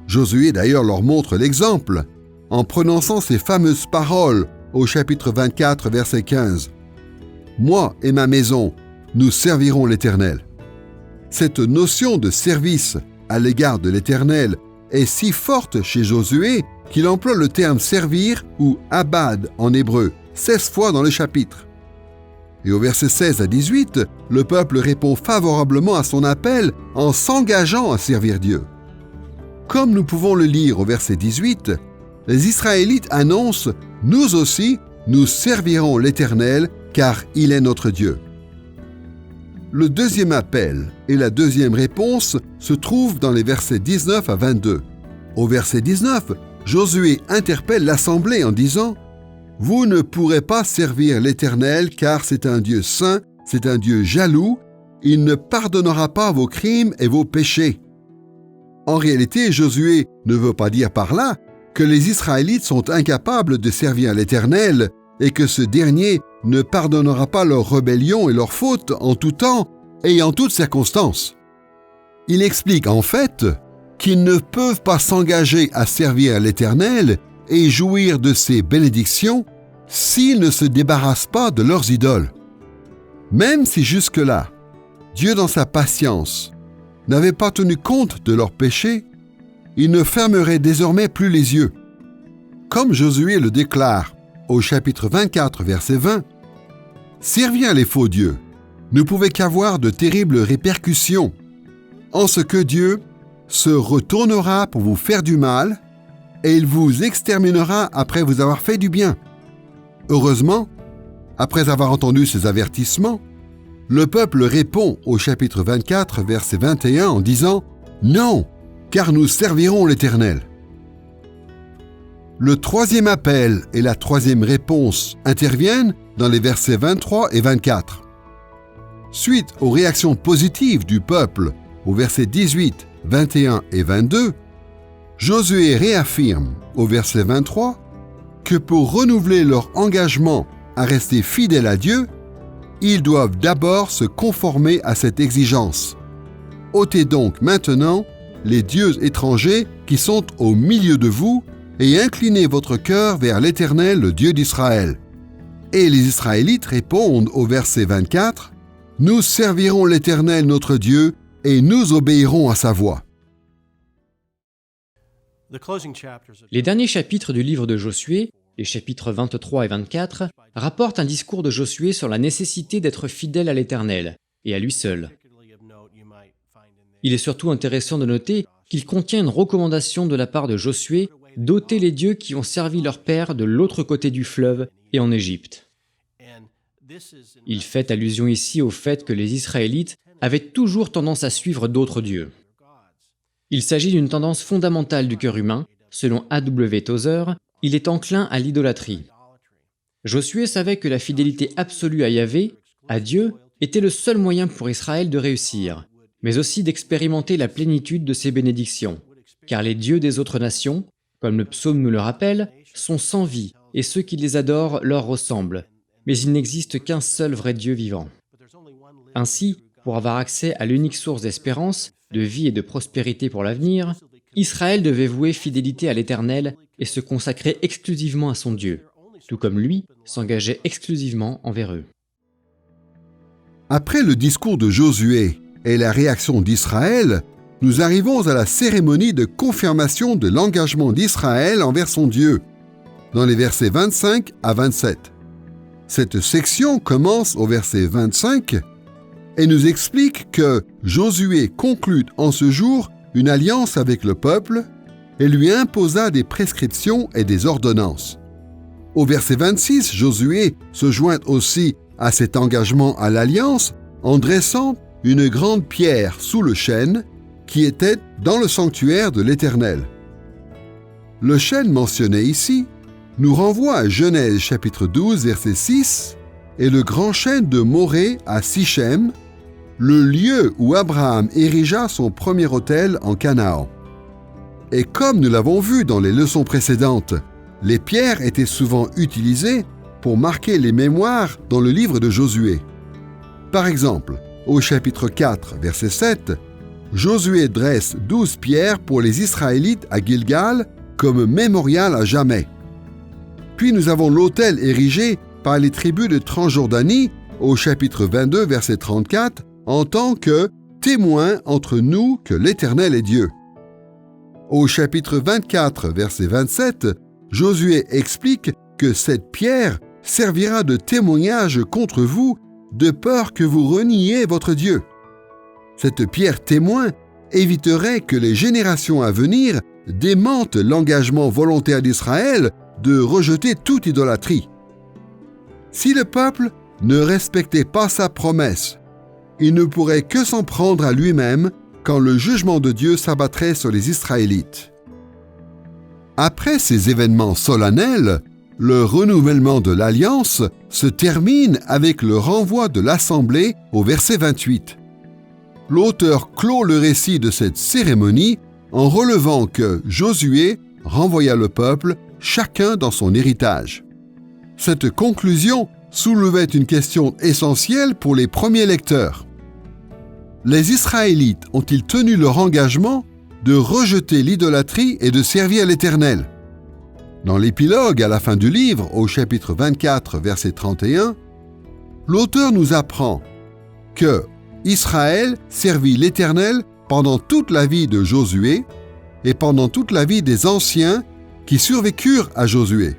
Josué d'ailleurs leur montre l'exemple en prononçant ces fameuses paroles au chapitre 24, verset 15. « Moi et ma maison, nous servirons l'Éternel. » Cette notion de service à l'égard de l'Éternel est si forte chez Josué qu'il emploie le terme « servir » ou « abad » en hébreu, 16 fois dans le chapitre. Et au verset 16 à 18, le peuple répond favorablement à son appel en s'engageant à servir Dieu. Comme nous pouvons le lire au verset 18, les Israélites annoncent « Nous aussi, nous servirons l'Éternel, car il est notre Dieu. » Le deuxième appel et la deuxième réponse se trouvent dans les versets 19 à 22. Au verset 19, Josué interpelle l'assemblée en disant « Vous ne pourrez pas servir l'Éternel, car c'est un Dieu saint, c'est un Dieu jaloux, il ne pardonnera pas vos crimes et vos péchés. » En réalité, Josué ne veut pas dire par là que les Israélites sont incapables de servir l'Éternel et que ce dernier ne pardonnera pas leurs rébellions et leurs fautes en tout temps et en toutes circonstances. Il explique en fait qu'ils ne peuvent pas s'engager à servir l'Éternel et jouir de ses bénédictions s'ils ne se débarrassent pas de leurs idoles. Même si jusque-là, Dieu dans sa patience n'avait pas tenu compte de leurs péchés, il ne fermerait désormais plus les yeux. Comme Josué le déclare au chapitre 24, verset 20, « Servir les faux dieux ne pouvait qu'avoir de terribles répercussions, en ce que Dieu se retournera pour vous faire du mal et il vous exterminera après vous avoir fait du bien. » Heureusement, après avoir entendu ces avertissements, le peuple répond au chapitre 24, verset 21 en disant « Non, car nous servirons l'Éternel. » Le troisième appel et la troisième réponse interviennent dans les versets 23 et 24. Suite aux réactions positives du peuple aux versets 18, 21 et 22, Josué réaffirme au verset 23 que pour renouveler leur engagement à rester fidèles à Dieu, ils doivent d'abord se conformer à cette exigence. Ôtez donc maintenant les dieux étrangers qui sont au milieu de vous et inclinez votre cœur vers l'Éternel, le Dieu d'Israël. Et les Israélites répondent au verset 24, « Nous servirons l'Éternel notre Dieu et nous obéirons à sa voix. » Les derniers chapitres du livre de Josué, les chapitres 23 et 24, rapportent un discours de Josué sur la nécessité d'être fidèle à l'Éternel et à lui seul. Il est surtout intéressant de noter qu'il contient une recommandation de la part de Josué d'ôter les dieux qui ont servi leur père de l'autre côté du fleuve et en Égypte. Il fait allusion ici au fait que les Israélites avaient toujours tendance à suivre d'autres dieux. Il s'agit d'une tendance fondamentale du cœur humain. Selon A.W. Tozer, il est enclin à l'idolâtrie. Josué savait que la fidélité absolue à Yahvé, à Dieu, était le seul moyen pour Israël de réussir, mais aussi d'expérimenter la plénitude de ses bénédictions, car les dieux des autres nations, comme le psaume nous le rappelle, sont sans vie, et ceux qui les adorent leur ressemblent, mais il n'existe qu'un seul vrai Dieu vivant. Ainsi, pour avoir accès à l'unique source d'espérance, de vie et de prospérité pour l'avenir, Israël devait vouer fidélité à l'Éternel et se consacrer exclusivement à son Dieu, tout comme lui s'engageait exclusivement envers eux. Après le discours de Josué et la réaction d'Israël, nous arrivons à la cérémonie de confirmation de l'engagement d'Israël envers son Dieu, dans les versets 25 à 27. Cette section commence au verset 25 et nous explique que Josué conclut en ce jour une alliance avec le peuple et lui imposa des prescriptions et des ordonnances. Au verset 26, Josué se joint aussi à cet engagement à l'alliance en dressant une grande pierre sous le chêne qui était dans le sanctuaire de l'Éternel. Le chêne mentionné ici nous renvoie à Genèse chapitre 12, verset 6, et le grand chêne de Morée à Sichem, le lieu où Abraham érigea son premier autel en Canaan. Et comme nous l'avons vu dans les leçons précédentes, les pierres étaient souvent utilisées pour marquer les mémoires dans le livre de Josué. Par exemple, au chapitre 4, verset 7, Josué dresse 12 pierres pour les Israélites à Gilgal comme mémorial à jamais. Puis nous avons l'autel érigé par les tribus de Transjordanie au chapitre 22, verset 34, en tant que témoin entre nous que l'Éternel est Dieu. Au chapitre 24, verset 27, Josué explique que cette pierre servira de témoignage contre vous de peur que vous reniez votre Dieu. Cette pierre témoin éviterait que les générations à venir démentent l'engagement volontaire d'Israël de rejeter toute idolâtrie. Si le peuple ne respectait pas sa promesse, il ne pourrait que s'en prendre à lui-même quand le jugement de Dieu s'abattrait sur les Israélites. Après ces événements solennels, le renouvellement de l'Alliance se termine avec le renvoi de l'Assemblée au verset 28. L'auteur clôt le récit de cette cérémonie en relevant que Josué renvoya le peuple chacun dans son héritage. Cette conclusion soulevait une question essentielle pour les premiers lecteurs. Les Israélites ont-ils tenu leur engagement de rejeter l'idolâtrie et de servir l'Éternel? Dans l'épilogue à la fin du livre, au chapitre 24, verset 31, l'auteur nous apprend que Israël servit l'Éternel pendant toute la vie de Josué et pendant toute la vie des anciens qui survécurent à Josué.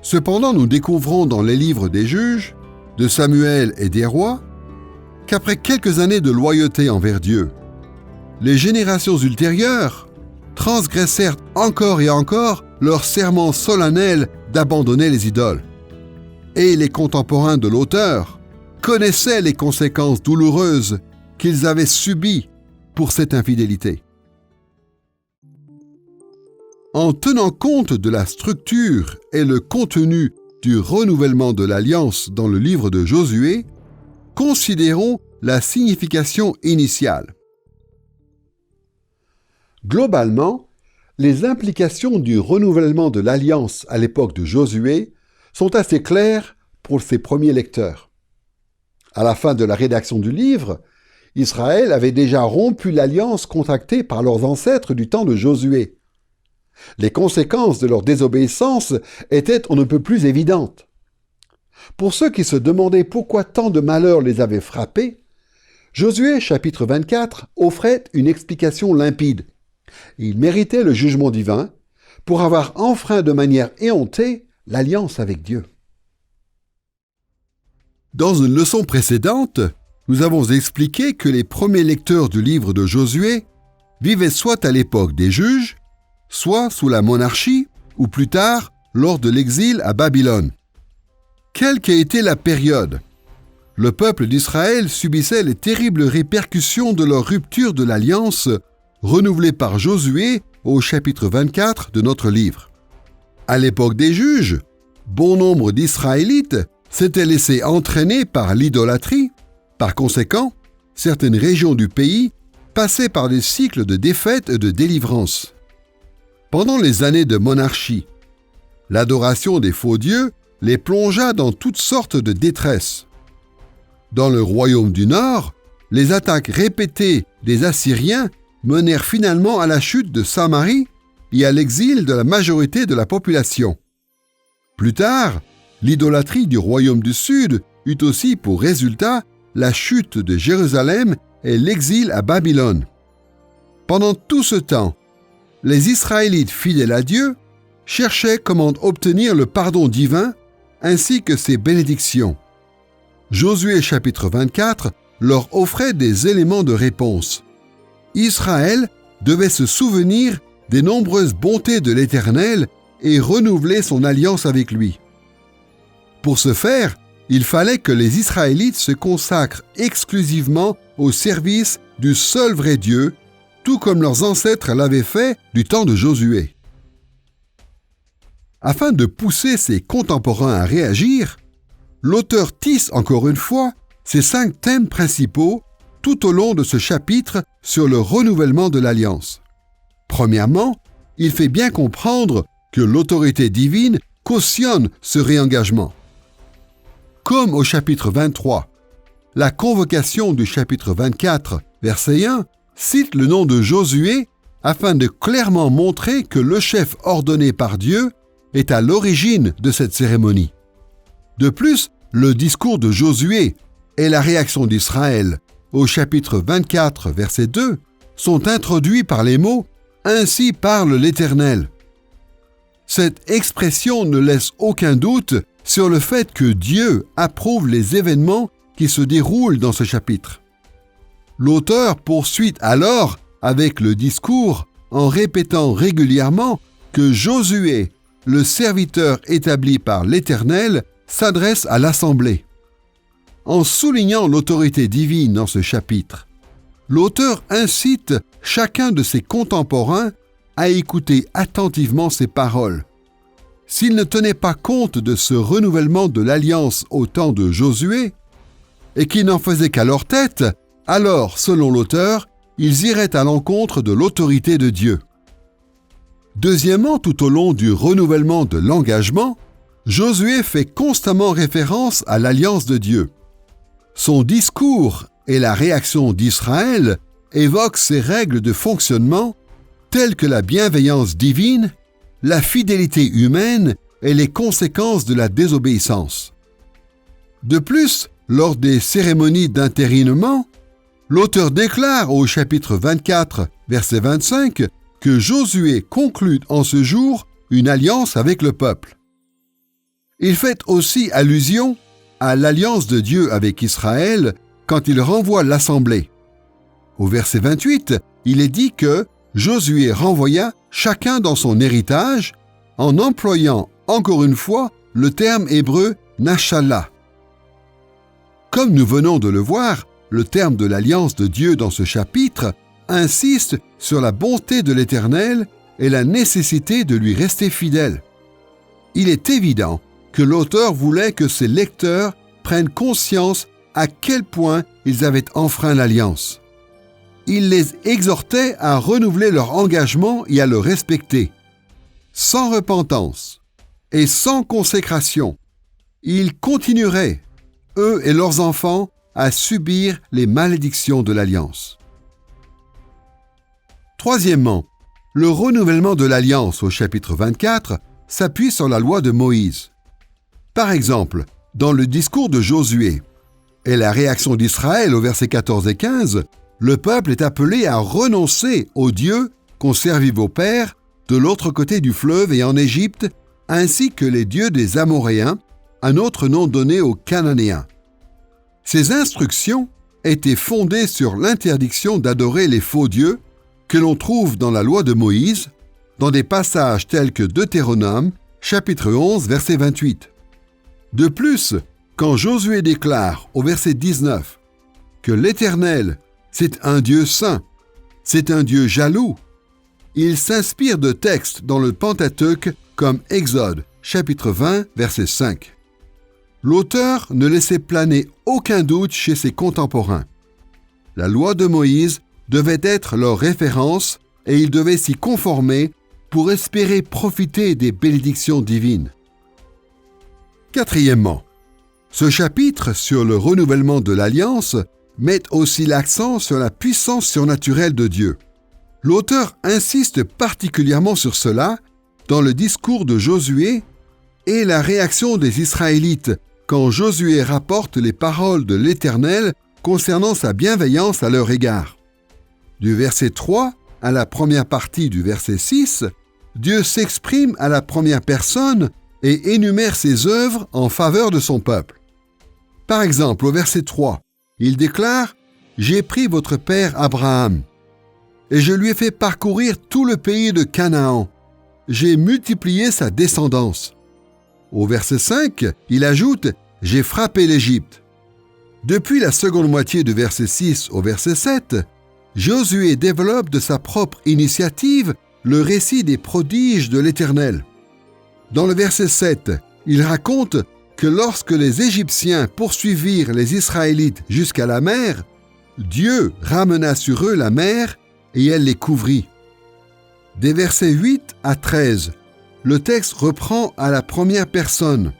Cependant, nous découvrons dans les livres des juges, de Samuel et des rois, qu'après quelques années de loyauté envers Dieu, les générations ultérieures transgressèrent encore et encore leur serment solennel d'abandonner les idoles. Et les contemporains de l'auteur connaissaient les conséquences douloureuses qu'ils avaient subies pour cette infidélité. En tenant compte de la structure et le contenu du renouvellement de l'Alliance dans le livre de Josué, considérons la signification initiale. Globalement, les implications du renouvellement de l'Alliance à l'époque de Josué sont assez claires pour ses premiers lecteurs. À la fin de la rédaction du livre, Israël avait déjà rompu l'alliance contractée par leurs ancêtres du temps de Josué. Les conséquences de leur désobéissance étaient on ne peut plus évidentes. Pour ceux qui se demandaient pourquoi tant de malheurs les avaient frappés, Josué chapitre 24 offrait une explication limpide. Ils méritaient le jugement divin pour avoir enfreint de manière éhontée l'alliance avec Dieu. Dans une leçon précédente, nous avons expliqué que les premiers lecteurs du livre de Josué vivaient soit à l'époque des juges, soit sous la monarchie, ou plus tard, lors de l'exil à Babylone. Quelle qu'ait été la période, le peuple d'Israël subissait les terribles répercussions de leur rupture de l'alliance renouvelée par Josué au chapitre 24 de notre livre. À l'époque des juges, bon nombre d'Israélites s'étaient laissés entraîner par l'idolâtrie. Par conséquent, certaines régions du pays passaient par des cycles de défaite et de délivrance. Pendant les années de monarchie, l'adoration des faux dieux les plongea dans toutes sortes de détresse. Dans le royaume du Nord, les attaques répétées des Assyriens menèrent finalement à la chute de Samarie et à l'exil de la majorité de la population. Plus tard, l'idolâtrie du royaume du Sud eut aussi pour résultat la chute de Jérusalem et l'exil à Babylone. Pendant tout ce temps, les Israélites fidèles à Dieu cherchaient comment obtenir le pardon divin ainsi que ses bénédictions. Josué chapitre 24 leur offrait des éléments de réponse. Israël devait se souvenir des nombreuses bontés de l'Éternel et renouveler son alliance avec lui. Pour ce faire, il fallait que les Israélites se consacrent exclusivement au service du seul vrai Dieu, tout comme leurs ancêtres l'avaient fait du temps de Josué. Afin de pousser ses contemporains à réagir, l'auteur tisse encore une fois ses 5 thèmes principaux tout au long de ce chapitre sur le renouvellement de l'Alliance. Premièrement, il fait bien comprendre que l'autorité divine cautionne ce réengagement. Comme au chapitre 23, la convocation du chapitre 24, verset 1, cite le nom de Josué afin de clairement montrer que le chef ordonné par Dieu est à l'origine de cette cérémonie. De plus, le discours de Josué et la réaction d'Israël au chapitre 24, verset 2, sont introduits par les mots « Ainsi parle l'Éternel ». Cette expression ne laisse aucun doute sur le fait que Dieu approuve les événements qui se déroulent dans ce chapitre. L'auteur poursuit alors avec le discours en répétant régulièrement que Josué, le serviteur établi par l'Éternel, s'adresse à l'assemblée. En soulignant l'autorité divine dans ce chapitre, l'auteur incite chacun de ses contemporains à écouter attentivement ses paroles. S'ils ne tenaient pas compte de ce renouvellement de l'alliance au temps de Josué, et qu'ils n'en faisaient qu'à leur tête, alors, selon l'auteur, ils iraient à l'encontre de l'autorité de Dieu. Deuxièmement, tout au long du renouvellement de l'engagement, Josué fait constamment référence à l'alliance de Dieu. Son discours et la réaction d'Israël évoquent ces règles de fonctionnement telles que la bienveillance divine, la fidélité humaine et les conséquences de la désobéissance. De plus, lors des cérémonies d'intérinement, l'auteur déclare au chapitre 24, verset 25, que Josué conclut en ce jour une alliance avec le peuple. Il fait aussi allusion à l'alliance de Dieu avec Israël quand il renvoie l'assemblée. Au verset 28, il est dit que Josué renvoya chacun dans son héritage en employant encore une fois le terme hébreu « Nashallah ». Comme nous venons de le voir, le terme de l'alliance de Dieu dans ce chapitre insiste sur la bonté de l'Éternel et la nécessité de lui rester fidèle. Il est évident que l'auteur voulait que ses lecteurs prennent conscience à quel point ils avaient enfreint l'alliance. Il les exhortait à renouveler leur engagement et à le respecter. Sans repentance et sans consécration, ils continueraient, eux et leurs enfants, à subir les malédictions de l'alliance. Troisièmement, le renouvellement de l'alliance au chapitre 24 s'appuie sur la loi de Moïse. Par exemple, dans le discours de Josué et la réaction d'Israël au versets 14 et 15, le peuple est appelé à renoncer aux dieux qu'ont servis vos pères de l'autre côté du fleuve et en Égypte, ainsi que les dieux des Amoréens, un autre nom donné aux Cananéens. Ces instructions étaient fondées sur l'interdiction d'adorer les faux dieux que l'on trouve dans la loi de Moïse, dans des passages tels que Deutéronome, chapitre 11, verset 28. De plus, quand Josué déclare au verset 19 que l'Éternel, c'est un Dieu saint, C'est un Dieu jaloux. Il s'inspire de textes dans le Pentateuque comme Exode, chapitre 20, verset 5. L'auteur ne laissait planer aucun doute chez ses contemporains. La loi de Moïse devait être leur référence et ils devaient s'y conformer pour espérer profiter des bénédictions divines. Quatrièmement, ce chapitre sur le renouvellement de l'Alliance met aussi l'accent sur la puissance surnaturelle de Dieu. L'auteur insiste particulièrement sur cela dans le discours de Josué et la réaction des Israélites quand Josué rapporte les paroles de l'Éternel concernant sa bienveillance à leur égard. Du verset 3 à la première partie du verset 6, Dieu s'exprime à la première personne et énumère ses œuvres en faveur de son peuple. Par exemple, au verset 3, il déclare « J'ai pris votre père Abraham, et je lui ai fait parcourir tout le pays de Canaan. J'ai multiplié sa descendance. » Au verset 5, il ajoute « J'ai frappé l'Égypte. » Depuis la seconde moitié du verset 6 au verset 7, Josué développe de sa propre initiative le récit des prodiges de l'Éternel. Dans le verset 7, il raconte que lorsque les Égyptiens poursuivirent les Israélites jusqu'à la mer, Dieu ramena sur eux la mer et elle les couvrit. Des versets 8 à 13, le texte reprend à la première personne.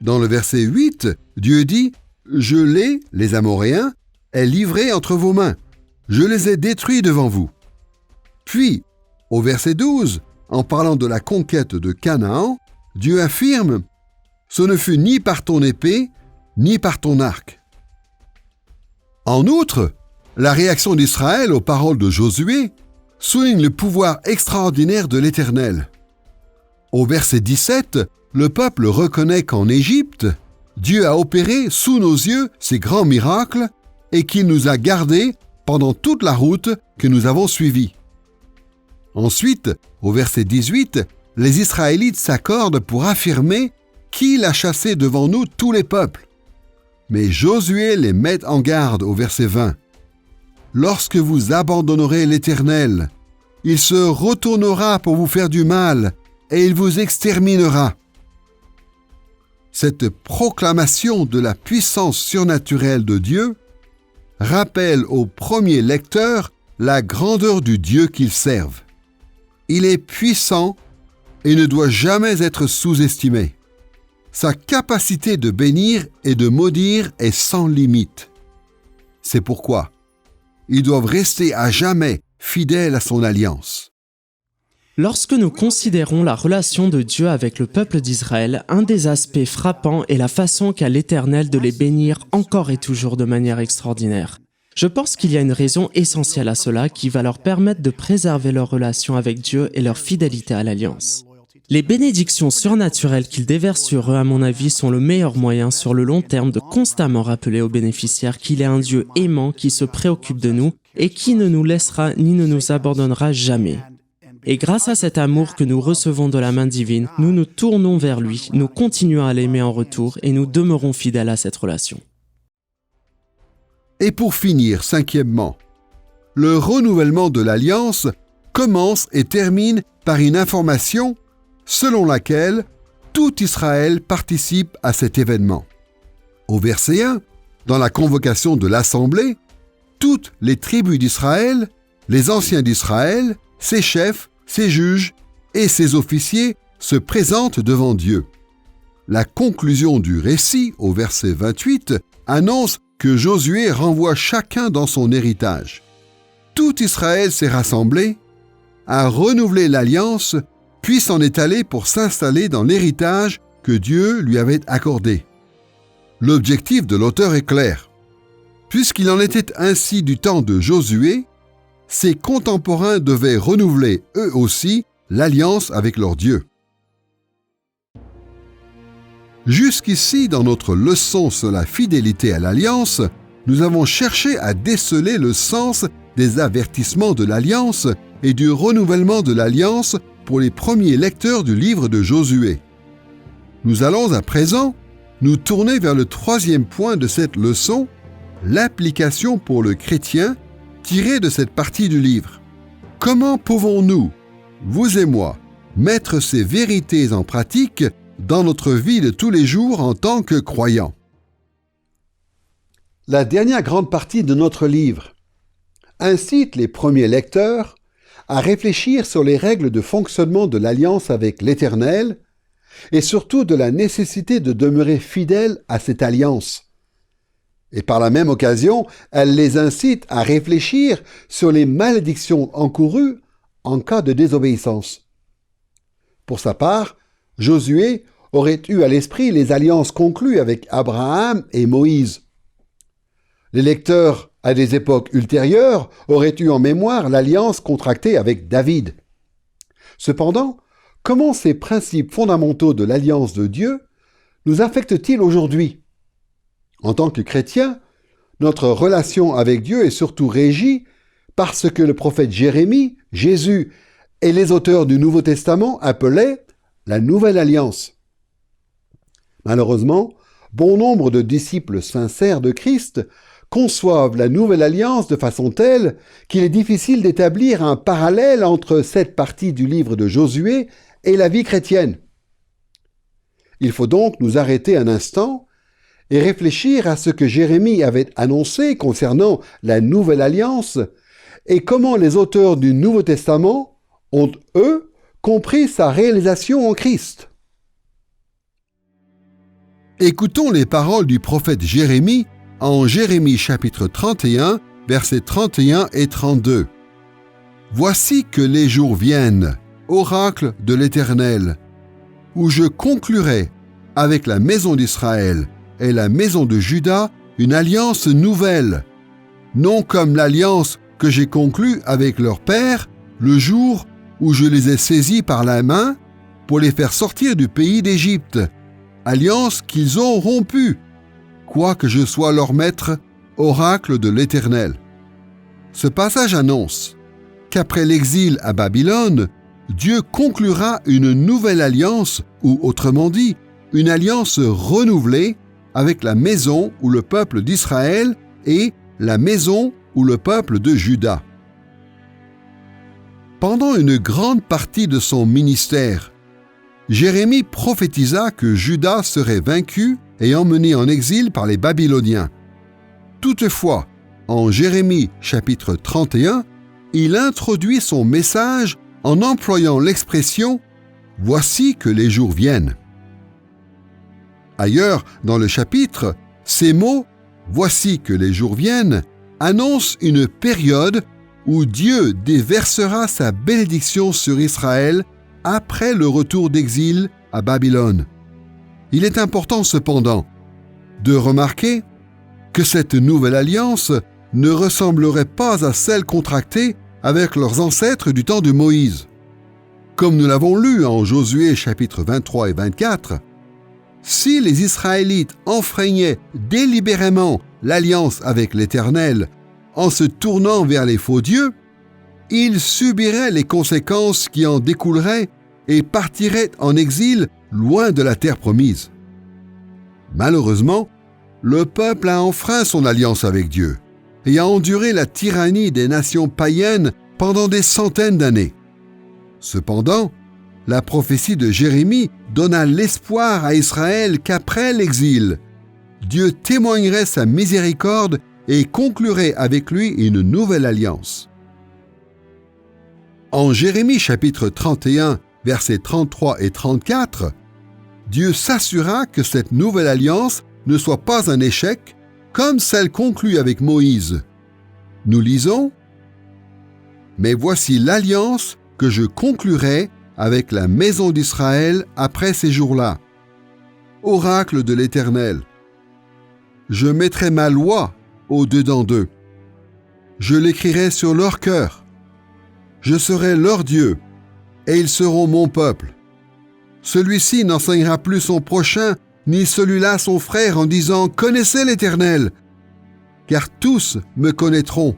Dans le verset 8, Dieu dit « Je les Amoréens, ai livrés entre vos mains. Je les ai détruits devant vous. » Puis, au verset 12, en parlant de la conquête de Canaan, Dieu affirme « Ce ne fut ni par ton épée, ni par ton arc. » En outre, la réaction d'Israël aux paroles de Josué souligne le pouvoir extraordinaire de l'Éternel. Au verset 17, le peuple reconnaît qu'en Égypte, Dieu a opéré sous nos yeux ces grands miracles et qu'il nous a gardés pendant toute la route que nous avons suivie. Ensuite, au verset 18, les Israélites s'accordent pour affirmer qu'il a chassé devant nous tous les peuples. Mais Josué les met en garde au verset 20. Lorsque vous abandonnerez l'Éternel, il se retournera pour vous faire du mal et il vous exterminera. Cette proclamation de la puissance surnaturelle de Dieu rappelle aux premiers lecteurs la grandeur du Dieu qu'ils servent. Il est puissant et ne doit jamais être sous-estimé. Sa capacité de bénir et de maudire est sans limite. C'est pourquoi ils doivent rester à jamais fidèles à son alliance. Lorsque nous considérons la relation de Dieu avec le peuple d'Israël, un des aspects frappants est la façon qu'a l'Éternel de les bénir encore et toujours de manière extraordinaire. Je pense qu'il y a une raison essentielle à cela qui va leur permettre de préserver leur relation avec Dieu et leur fidélité à l'Alliance. Les bénédictions surnaturelles qu'il déverse sur eux, à mon avis, sont le meilleur moyen sur le long terme de constamment rappeler aux bénéficiaires qu'il est un Dieu aimant qui se préoccupe de nous et qui ne nous laissera ni ne nous abandonnera jamais. Et grâce à cet amour que nous recevons de la main divine, nous nous tournons vers lui, nous continuons à l'aimer en retour et nous demeurons fidèles à cette relation. Et pour finir, cinquièmement, le renouvellement de l'Alliance commence et termine par une information selon laquelle tout Israël participe à cet événement. Au verset 1, dans la convocation de l'Assemblée, toutes les tribus d'Israël, les anciens d'Israël, ses chefs, ses juges et ses officiers se présentent devant Dieu. La conclusion du récit, au verset 28, annonce que Josué renvoie chacun dans son héritage. Tout Israël s'est rassemblé, a renouvelé l'alliance, puis s'en est allé pour s'installer dans l'héritage que Dieu lui avait accordé. L'objectif de l'auteur est clair. Puisqu'il en était ainsi du temps de Josué, ses contemporains devaient renouveler eux aussi l'alliance avec leur Dieu. Jusqu'ici, dans notre leçon sur la fidélité à l'alliance, nous avons cherché à déceler le sens des avertissements de l'alliance et du renouvellement de l'alliance pour les premiers lecteurs du livre de Josué. Nous allons à présent nous tourner vers le troisième point de cette leçon, l'application pour le chrétien tirer de cette partie du livre. Comment pouvons-nous, vous et moi, mettre ces vérités en pratique dans notre vie de tous les jours en tant que croyants? La dernière grande partie de notre livre incite les premiers lecteurs à réfléchir sur les règles de fonctionnement de l'alliance avec l'Éternel et surtout de la nécessité de demeurer fidèle à cette alliance. Et par la même occasion, elle les incite à réfléchir sur les malédictions encourues en cas de désobéissance. Pour sa part, Josué aurait eu à l'esprit les alliances conclues avec Abraham et Moïse. Les lecteurs, à des époques ultérieures, auraient eu en mémoire l'alliance contractée avec David. Cependant, comment ces principes fondamentaux de l'alliance de Dieu nous affectent-ils aujourd'hui? En tant que chrétiens, notre relation avec Dieu est surtout régie par ce que le prophète Jérémie, Jésus et les auteurs du Nouveau Testament appelaient la Nouvelle Alliance. Malheureusement, bon nombre de disciples sincères de Christ conçoivent la Nouvelle Alliance de façon telle qu'il est difficile d'établir un parallèle entre cette partie du livre de Josué et la vie chrétienne. Il faut donc nous arrêter un instant et réfléchir à ce que Jérémie avait annoncé concernant la Nouvelle Alliance et comment les auteurs du Nouveau Testament ont, eux, compris sa réalisation en Christ. Écoutons les paroles du prophète Jérémie en Jérémie chapitre 31, versets 31 et 32. « Voici que les jours viennent, oracle de l'Éternel, où je conclurai avec la maison d'Israël et la maison de Juda une alliance nouvelle, non comme l'alliance que j'ai conclue avec leur père le jour où je les ai saisis par la main pour les faire sortir du pays d'Égypte, alliance qu'ils ont rompue, quoique je sois leur maître, oracle de l'Éternel. » Ce passage annonce qu'après l'exil à Babylone, Dieu conclura une nouvelle alliance, ou autrement dit, une alliance renouvelée avec la maison ou le peuple d'Israël et la maison ou le peuple de Juda. Pendant une grande partie de son ministère, Jérémie prophétisa que Juda serait vaincu et emmené en exil par les Babyloniens. Toutefois, en Jérémie chapitre 31, il introduit son message en employant l'expression « Voici que les jours viennent ». Ailleurs, dans le chapitre, ces mots « Voici que les jours viennent » annoncent une période où Dieu déversera sa bénédiction sur Israël après le retour d'exil à Babylone. Il est important cependant de remarquer que cette nouvelle alliance ne ressemblerait pas à celle contractée avec leurs ancêtres du temps de Moïse. Comme nous l'avons lu en Josué chapitres 23 et 24, si les Israélites enfreignaient délibérément l'alliance avec l'Éternel en se tournant vers les faux dieux, ils subiraient les conséquences qui en découleraient et partiraient en exil loin de la terre promise. Malheureusement, le peuple a enfreint son alliance avec Dieu et a enduré la tyrannie des nations païennes pendant des centaines d'années. Cependant, la prophétie de Jérémie donna l'espoir à Israël qu'après l'exil, Dieu témoignerait sa miséricorde et conclurait avec lui une nouvelle alliance. En Jérémie chapitre 31, versets 33 et 34, Dieu s'assura que cette nouvelle alliance ne soit pas un échec comme celle conclue avec Moïse. Nous lisons « Mais voici l'alliance que je conclurai avec la maison d'Israël après ces jours-là. Oracle de l'Éternel. Je mettrai ma loi au-dedans d'eux. Je l'écrirai sur leur cœur. Je serai leur Dieu, et ils seront mon peuple. Celui-ci n'enseignera plus son prochain, ni celui-là son frère, en disant « Connaissez l'Éternel », car tous me connaîtront,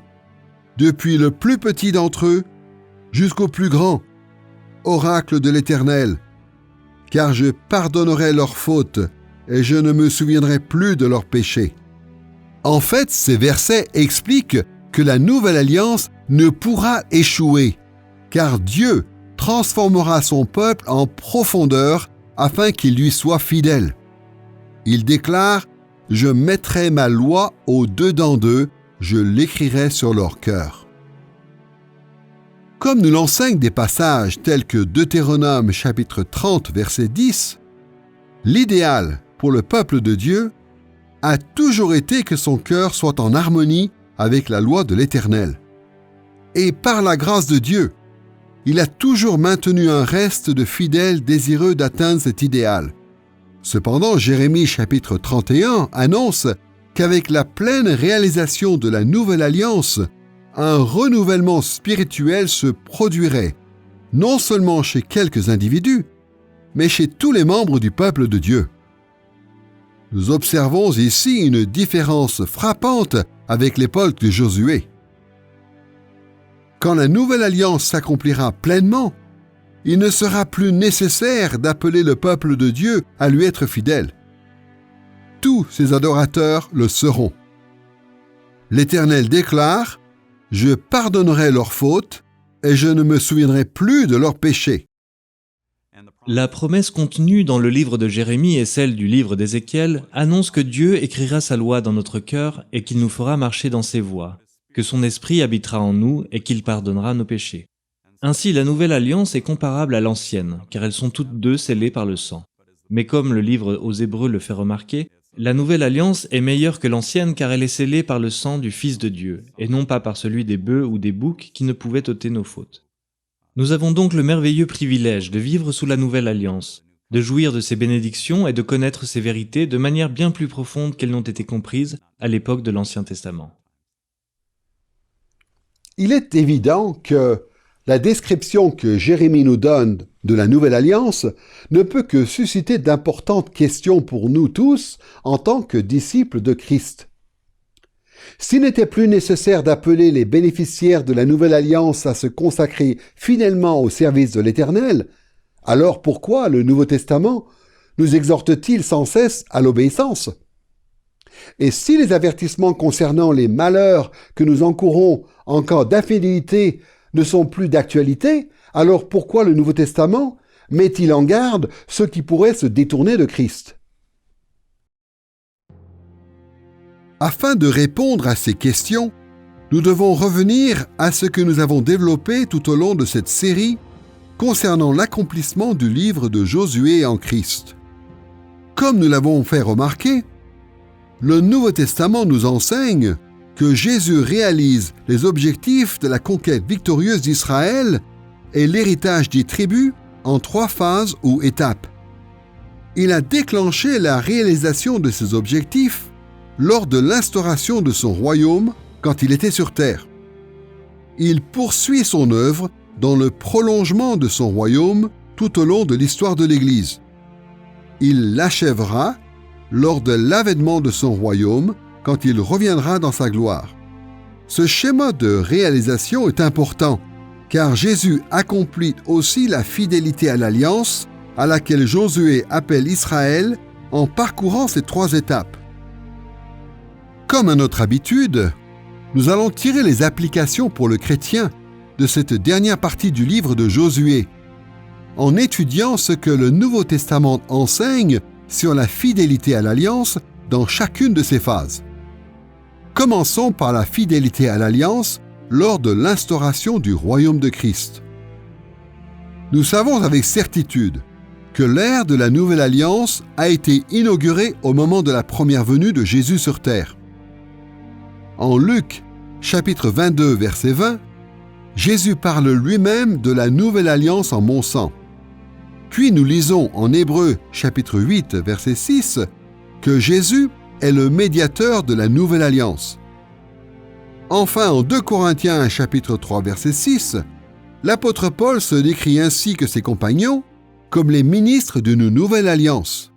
depuis le plus petit d'entre eux jusqu'au plus grand, oracle de l'Éternel, car je pardonnerai leurs fautes et je ne me souviendrai plus de leurs péchés. En fait, ces versets expliquent que la nouvelle alliance ne pourra échouer, car Dieu transformera son peuple en profondeur afin qu'il lui soit fidèle. Il déclare « Je mettrai ma loi au-dedans d'eux, je l'écrirai sur leur cœur. » Comme nous l'enseignent des passages tels que Deutéronome chapitre 30 verset 10, l'idéal pour le peuple de Dieu a toujours été que son cœur soit en harmonie avec la loi de l'Éternel. Et par la grâce de Dieu, il a toujours maintenu un reste de fidèles désireux d'atteindre cet idéal. Cependant, Jérémie chapitre 31 annonce qu'avec la pleine réalisation de la nouvelle alliance, un renouvellement spirituel se produirait, non seulement chez quelques individus, mais chez tous les membres du peuple de Dieu. Nous observons ici une différence frappante avec l'époque de Josué. Quand la nouvelle alliance s'accomplira pleinement, il ne sera plus nécessaire d'appeler le peuple de Dieu à lui être fidèle. Tous ses adorateurs le seront. L'Éternel déclare « Je pardonnerai leurs fautes et je ne me souviendrai plus de leurs péchés. » La promesse contenue dans le livre de Jérémie et celle du livre d'Ézéchiel annonce que Dieu écrira sa loi dans notre cœur et qu'il nous fera marcher dans ses voies, que son esprit habitera en nous et qu'il pardonnera nos péchés. Ainsi, la nouvelle alliance est comparable à l'ancienne, car elles sont toutes deux scellées par le sang. Mais comme le livre aux Hébreux le fait remarquer, la nouvelle alliance est meilleure que l'ancienne car elle est scellée par le sang du Fils de Dieu, et non pas par celui des bœufs ou des boucs qui ne pouvaient ôter nos fautes. Nous avons donc le merveilleux privilège de vivre sous la nouvelle alliance, de jouir de ses bénédictions et de connaître ses vérités de manière bien plus profonde qu'elles n'ont été comprises à l'époque de l'Ancien Testament. Il est évident que la description que Jérémie nous donne de la Nouvelle Alliance ne peut que susciter d'importantes questions pour nous tous en tant que disciples de Christ. S'il n'était plus nécessaire d'appeler les bénéficiaires de la Nouvelle Alliance à se consacrer fidèlement au service de l'Éternel, alors pourquoi le Nouveau Testament nous exhorte-t-il sans cesse à l'obéissance? Et si les avertissements concernant les malheurs que nous encourons en cas d'infidélité ne sont plus d'actualité, alors pourquoi le Nouveau Testament met-il en garde ceux qui pourraient se détourner de Christ? Afin de répondre à ces questions, nous devons revenir à ce que nous avons développé tout au long de cette série concernant l'accomplissement du livre de Josué en Christ. Comme nous l'avons fait remarquer, le Nouveau Testament nous enseigne que Jésus réalise les objectifs de la conquête victorieuse d'Israël et l'héritage des tribus en 3 phases ou étapes. Il a déclenché la réalisation de ces objectifs lors de l'instauration de son royaume quand il était sur terre. Il poursuit son œuvre dans le prolongement de son royaume tout au long de l'histoire de l'Église. Il l'achèvera lors de l'avènement de son royaume quand il reviendra dans sa gloire. Ce schéma de réalisation est important, car Jésus accomplit aussi la fidélité à l'alliance à laquelle Josué appelle Israël en parcourant ces 3 étapes. Comme à notre habitude, nous allons tirer les applications pour le chrétien de cette dernière partie du livre de Josué, en étudiant ce que le Nouveau Testament enseigne sur la fidélité à l'alliance dans chacune de ces phases. Commençons par la fidélité à l'alliance lors de l'instauration du royaume de Christ. Nous savons avec certitude que l'ère de la Nouvelle Alliance a été inaugurée au moment de la première venue de Jésus sur terre. En Luc, chapitre 22, verset 20, Jésus parle lui-même de la Nouvelle Alliance en mon sang. Puis nous lisons en Hébreux, chapitre 8, verset 6, que Jésus est le médiateur de la Nouvelle Alliance. Enfin, en 2 Corinthiens, chapitre 3, verset 6, l'apôtre Paul se décrit ainsi que ses compagnons comme les ministres d'une nouvelle alliance.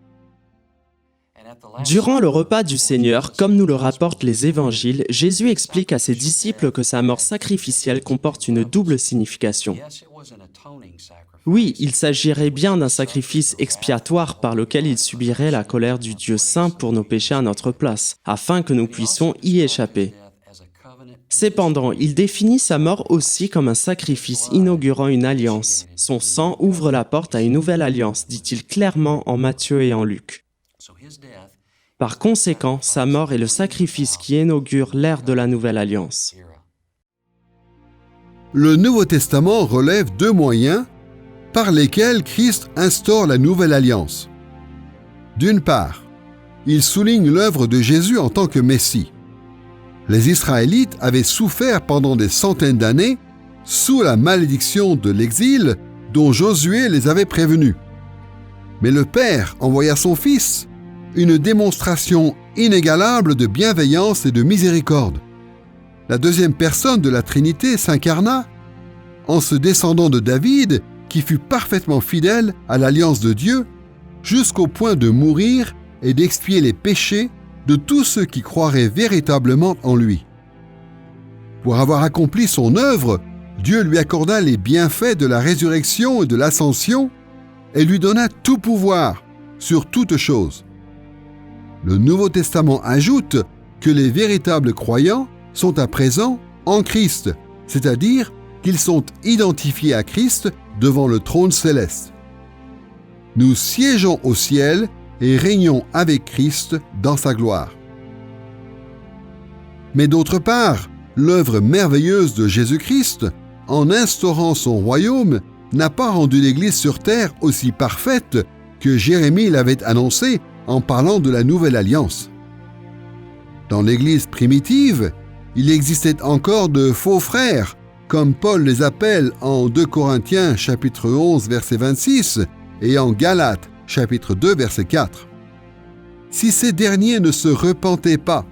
Durant le repas du Seigneur, comme nous le rapportent les évangiles, Jésus explique à ses disciples que sa mort sacrificielle comporte une double signification. Oui, il s'agirait bien d'un sacrifice expiatoire par lequel il subirait la colère du Dieu saint pour nos péchés à notre place, afin que nous puissions y échapper. Cependant, il définit sa mort aussi comme un sacrifice inaugurant une alliance. Son sang ouvre la porte à une nouvelle alliance, dit-il clairement en Matthieu et en Luc. Par conséquent, sa mort est le sacrifice qui inaugure l'ère de la nouvelle alliance. Le Nouveau Testament relève deux moyens par lesquels Christ instaure la nouvelle alliance. D'une part, il souligne l'œuvre de Jésus en tant que Messie. Les Israélites avaient souffert pendant des centaines d'années sous la malédiction de l'exil dont Josué les avait prévenus. Mais le Père envoya son Fils, une démonstration inégalable de bienveillance et de miséricorde. La deuxième personne de la Trinité s'incarna en ce descendant de David qui fut parfaitement fidèle à l'alliance de Dieu jusqu'au point de mourir et d'expier les péchés de tous ceux qui croiraient véritablement en lui. Pour avoir accompli son œuvre, Dieu lui accorda les bienfaits de la résurrection et de l'ascension et lui donna tout pouvoir sur toutes choses. Le Nouveau Testament ajoute que les véritables croyants sont à présent en Christ, c'est-à-dire qu'ils sont identifiés à Christ devant le trône céleste. Nous siégeons au ciel et régnons avec Christ dans sa gloire. Mais d'autre part, l'œuvre merveilleuse de Jésus-Christ, en instaurant son royaume, n'a pas rendu l'Église sur terre aussi parfaite que Jérémie l'avait annoncé en parlant de la nouvelle alliance. Dans l'Église primitive, il existait encore de faux frères, comme Paul les appelle en 2 Corinthiens chapitre 11 verset 26 et en Galates chapitre 2 verset 4. Si ces derniers ne se repentaient pas,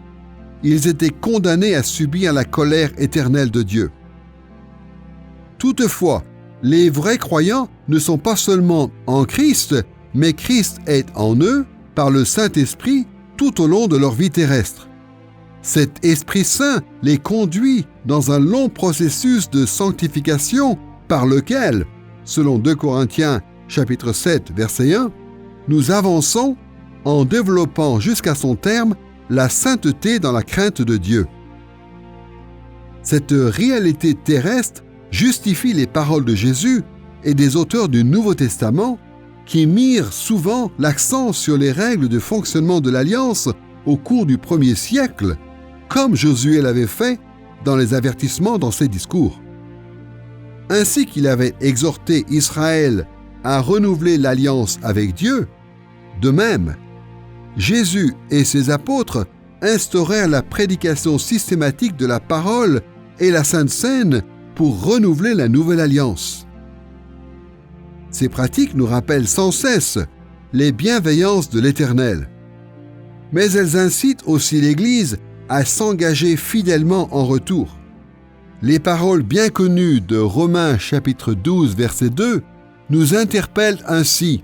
ils étaient condamnés à subir la colère éternelle de Dieu. Toutefois, les vrais croyants ne sont pas seulement en Christ, mais Christ est en eux par le Saint-Esprit tout au long de leur vie terrestre. Cet Esprit Saint les conduit dans un long processus de sanctification par lequel, selon 2 Corinthiens chapitre 7 verset 1, nous avançons en développant jusqu'à son terme la sainteté dans la crainte de Dieu. Cette réalité terrestre justifie les paroles de Jésus et des auteurs du Nouveau Testament qui mirent souvent l'accent sur les règles de fonctionnement de l'Alliance au cours du 1er siècle, comme Josué l'avait fait dans les avertissements dans ses discours. Ainsi qu'il avait exhorté Israël à renouveler l'alliance avec Dieu, de même, Jésus et ses apôtres instaurèrent la prédication systématique de la parole et la Sainte Seine pour renouveler la nouvelle alliance. Ces pratiques nous rappellent sans cesse les bienveillances de l'Éternel. Mais elles incitent aussi l'Église à s'engager fidèlement en retour. Les paroles bien connues de Romains chapitre 12 verset 2 nous interpellent ainsi.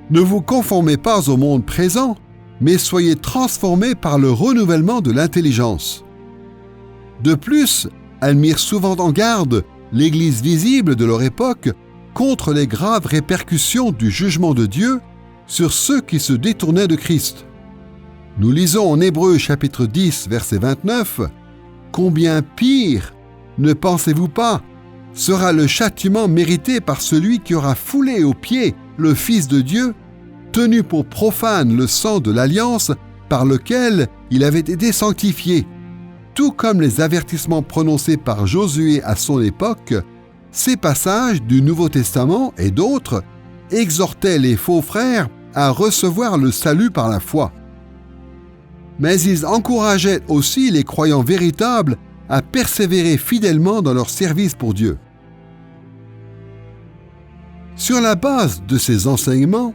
Ne vous conformez pas au monde présent, mais soyez transformés par le renouvellement de l'intelligence. De plus, elles mirent souvent en garde l'Église visible de leur époque contre les graves répercussions du jugement de Dieu sur ceux qui se détournaient de Christ. Nous lisons en Hébreux chapitre 10 verset 29 « Combien pire, ne pensez-vous pas, sera le châtiment mérité par celui qui aura foulé aux pieds le Fils de Dieu, tenu pour profane le sang de l'alliance par lequel il avait été sanctifié. » Tout comme les avertissements prononcés par Josué à son époque, ces passages du Nouveau Testament et d'autres exhortaient les faux frères à recevoir le salut par la foi. Mais ils encourageaient aussi les croyants véritables à persévérer fidèlement dans leur service pour Dieu. Sur la base de ces enseignements,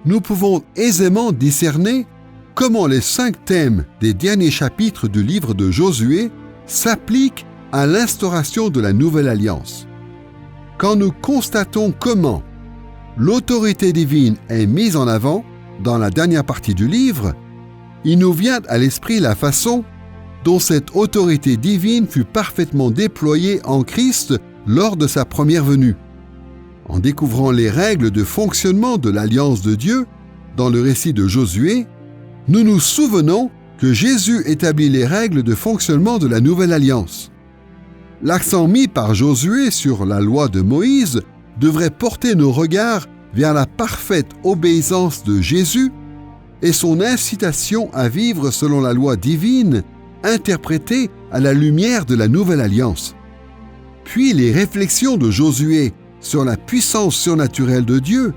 nous pouvons aisément discerner comment les 5 thèmes des derniers chapitres du livre de Josué s'appliquent à l'instauration de la nouvelle alliance. Quand nous constatons comment l'autorité divine est mise en avant dans la dernière partie du livre, il nous vient à l'esprit la façon dont cette autorité divine fut parfaitement déployée en Christ lors de sa première venue. En découvrant les règles de fonctionnement de l'alliance de Dieu dans le récit de Josué, nous nous souvenons que Jésus établit les règles de fonctionnement de la nouvelle alliance. L'accent mis par Josué sur la loi de Moïse devrait porter nos regards vers la parfaite obéissance de Jésus et son incitation à vivre selon la loi divine, interprétée à la lumière de la nouvelle alliance. Puis les réflexions de Josué sur la puissance surnaturelle de Dieu,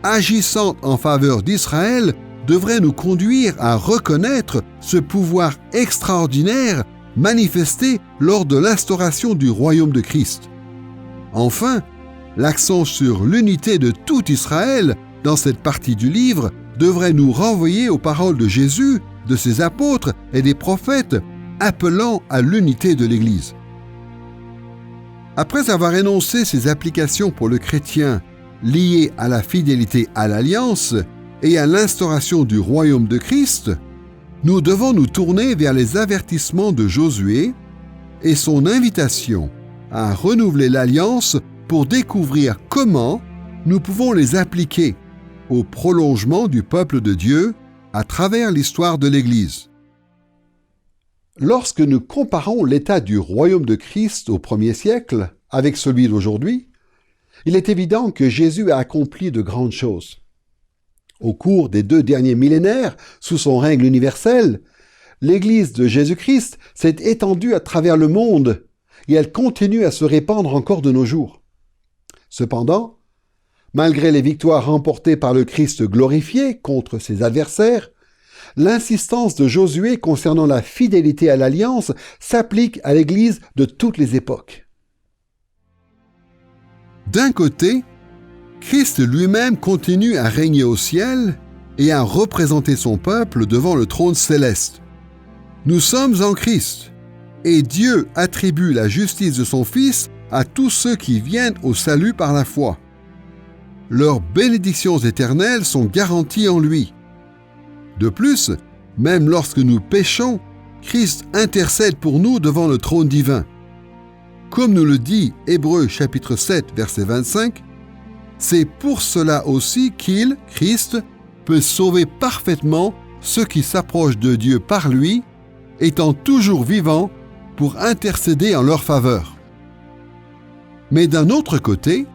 agissant en faveur d'Israël, devraient nous conduire à reconnaître ce pouvoir extraordinaire manifesté lors de l'instauration du royaume de Christ. Enfin, l'accent sur l'unité de tout Israël dans cette partie du livre devrait nous renvoyer aux paroles de Jésus, de ses apôtres et des prophètes, appelant à l'unité de l'Église. Après avoir énoncé ces applications pour le chrétien liées à la fidélité à l'Alliance et à l'instauration du royaume de Christ, nous devons nous tourner vers les avertissements de Josué et son invitation à renouveler l'Alliance pour découvrir comment nous pouvons les appliquer au prolongement du peuple de Dieu à travers l'histoire de l'Église. Lorsque nous comparons l'état du royaume de Christ au 1er siècle avec celui d'aujourd'hui, il est évident que Jésus a accompli de grandes choses. Au cours des 2 derniers millénaires, sous son règne universel, l'Église de Jésus-Christ s'est étendue à travers le monde et elle continue à se répandre encore de nos jours. Cependant, malgré les victoires remportées par le Christ glorifié contre ses adversaires, l'insistance de Josué concernant la fidélité à l'Alliance s'applique à l'Église de toutes les époques. D'un côté, Christ lui-même continue à régner au ciel et à représenter son peuple devant le trône céleste. Nous sommes en Christ, et Dieu attribue la justice de son Fils à tous ceux qui viennent au salut par la foi. Leurs bénédictions éternelles sont garanties en lui. De plus, même lorsque nous péchons, Christ intercède pour nous devant le trône divin. Comme nous le dit Hébreux chapitre 7, verset 25, c'est pour cela aussi qu'il, Christ, peut sauver parfaitement ceux qui s'approchent de Dieu par lui, étant toujours vivant pour intercéder en leur faveur. Mais d'un autre côté,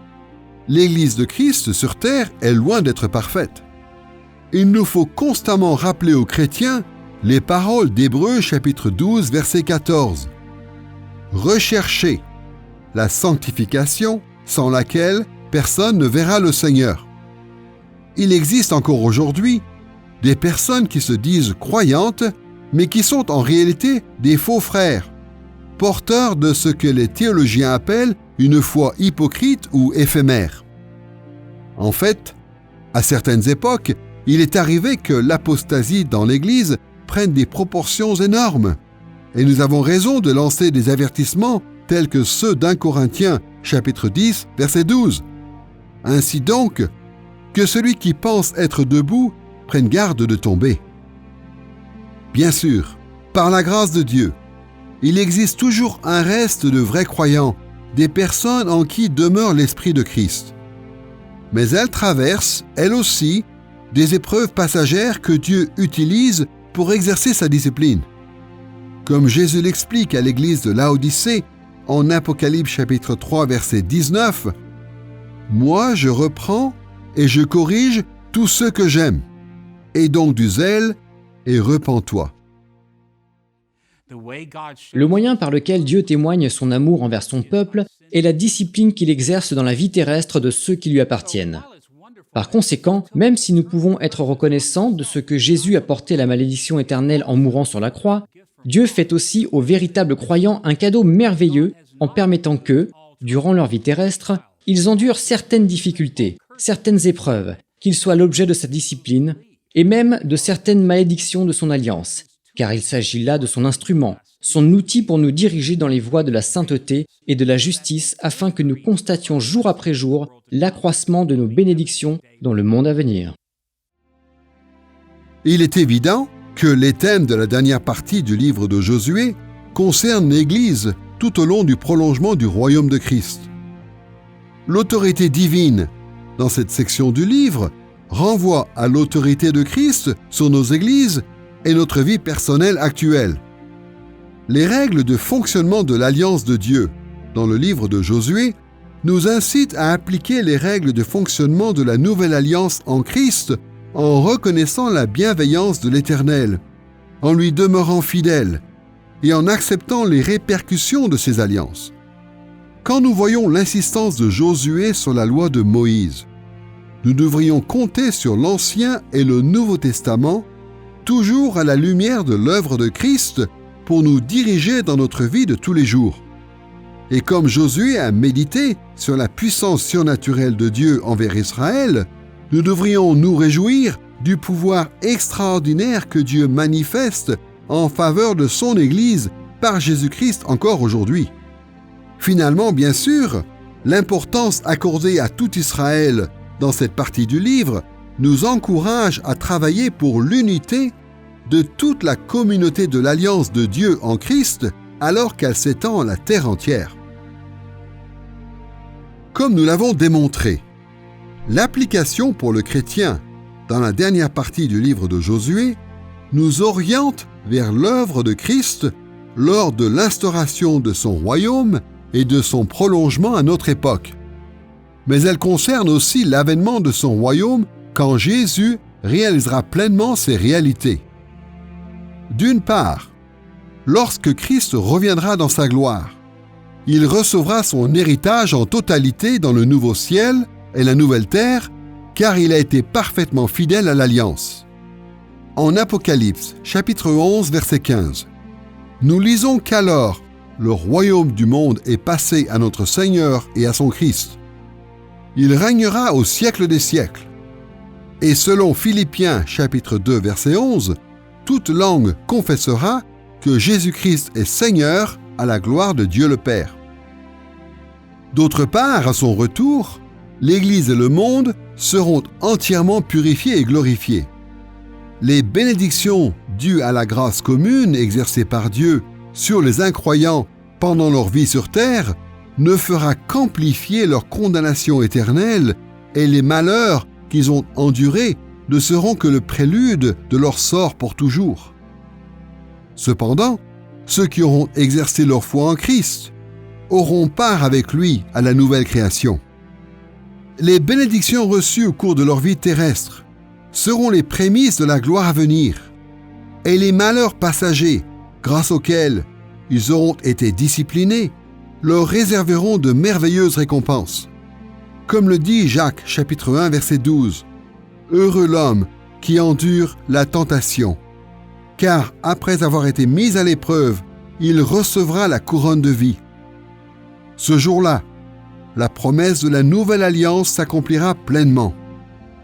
l'Église de Christ sur terre est loin d'être parfaite. Il nous faut constamment rappeler aux chrétiens les paroles d'Hébreux chapitre 12, verset 14. Recherchez la sanctification sans laquelle personne ne verra le Seigneur. Il existe encore aujourd'hui des personnes qui se disent croyantes, mais qui sont en réalité des faux frères, porteurs de ce que les théologiens appellent une foi hypocrite ou éphémère. En fait, à certaines époques, il est arrivé que l'apostasie dans l'Église prenne des proportions énormes, et nous avons raison de lancer des avertissements tels que ceux d'1 Corinthiens chapitre 10, verset 12. Ainsi donc, que celui qui pense être debout prenne garde de tomber. Bien sûr, par la grâce de Dieu, il existe toujours un reste de vrais croyants, des personnes en qui demeure l'Esprit de Christ. Mais elles traversent, elles aussi, des épreuves passagères que Dieu utilise pour exercer sa discipline. Comme Jésus l'explique à l'église de Laodicée, en Apocalypse chapitre 3, verset 19, « Moi, je reprends et je corrige tous ceux que j'aime. Aie donc du zèle et repens-toi. » Le moyen par lequel Dieu témoigne son amour envers son peuple est la discipline qu'il exerce dans la vie terrestre de ceux qui lui appartiennent. Par conséquent, même si nous pouvons être reconnaissants de ce que Jésus a porté la malédiction éternelle en mourant sur la croix, Dieu fait aussi aux véritables croyants un cadeau merveilleux en permettant que, durant leur vie terrestre, ils endurent certaines difficultés, certaines épreuves, qu'ils soient l'objet de sa discipline et même de certaines malédictions de son alliance, car il s'agit là de son instrument, son outil pour nous diriger dans les voies de la sainteté et de la justice afin que nous constations jour après jour l'accroissement de nos bénédictions dans le monde à venir. Il est évident que les thèmes de la dernière partie du livre de Josué concernent l'Église tout au long du prolongement du royaume de Christ. L'autorité divine, dans cette section du livre, renvoie à l'autorité de Christ sur nos églises et notre vie personnelle actuelle. Les règles de fonctionnement de l'Alliance de Dieu, dans le livre de Josué, nous incitent à appliquer les règles de fonctionnement de la nouvelle alliance en Christ en reconnaissant la bienveillance de l'Éternel, en lui demeurant fidèle et en acceptant les répercussions de ces alliances. Quand nous voyons l'insistance de Josué sur la loi de Moïse, nous devrions compter sur l'Ancien et le Nouveau Testament, toujours à la lumière de l'œuvre de Christ, pour nous diriger dans notre vie de tous les jours. Et comme Josué a médité sur la puissance surnaturelle de Dieu envers Israël, nous devrions nous réjouir du pouvoir extraordinaire que Dieu manifeste en faveur de son Église par Jésus-Christ encore aujourd'hui. Finalement, bien sûr, l'importance accordée à tout Israël dans cette partie du livre nous encourage à travailler pour l'unité de toute la communauté de l'Alliance de Dieu en Christ alors qu'elle s'étend à la terre entière. Comme nous l'avons démontré, l'application pour le chrétien dans la dernière partie du livre de Josué nous oriente vers l'œuvre de Christ lors de l'instauration de son royaume et de son prolongement à notre époque. Mais elle concerne aussi l'avènement de son royaume quand Jésus réalisera pleinement ses réalités. D'une part, lorsque Christ reviendra dans sa gloire, il recevra son héritage en totalité dans le nouveau ciel et la nouvelle terre, car il a été parfaitement fidèle à l'Alliance. En Apocalypse, chapitre 11, verset 15, nous lisons qu'alors le royaume du monde est passé à notre Seigneur et à son Christ. Il régnera au siècle des siècles. Et selon Philippiens, chapitre 2, verset 11, toute langue confessera que Jésus-Christ est Seigneur à la gloire de Dieu le Père. D'autre part, à son retour, l'Église et le monde seront entièrement purifiés et glorifiés. Les bénédictions dues à la grâce commune exercée par Dieu sur les incroyants pendant leur vie sur terre ne fera qu'amplifier leur condamnation éternelle, et les malheurs qu'ils ont endurés ne seront que le prélude de leur sort pour toujours. Cependant, ceux qui auront exercé leur foi en Christ auront part avec lui à la nouvelle création. Les bénédictions reçues au cours de leur vie terrestre seront les prémices de la gloire à venir, et les malheurs passagers, grâce auxquels ils auront été disciplinés, leur réserveront de merveilleuses récompenses. Comme le dit Jacques, chapitre 1, verset 12, « Heureux l'homme qui endure la tentation, car après avoir été mis à l'épreuve, il recevra la couronne de vie. » Ce jour-là, la promesse de la nouvelle alliance s'accomplira pleinement.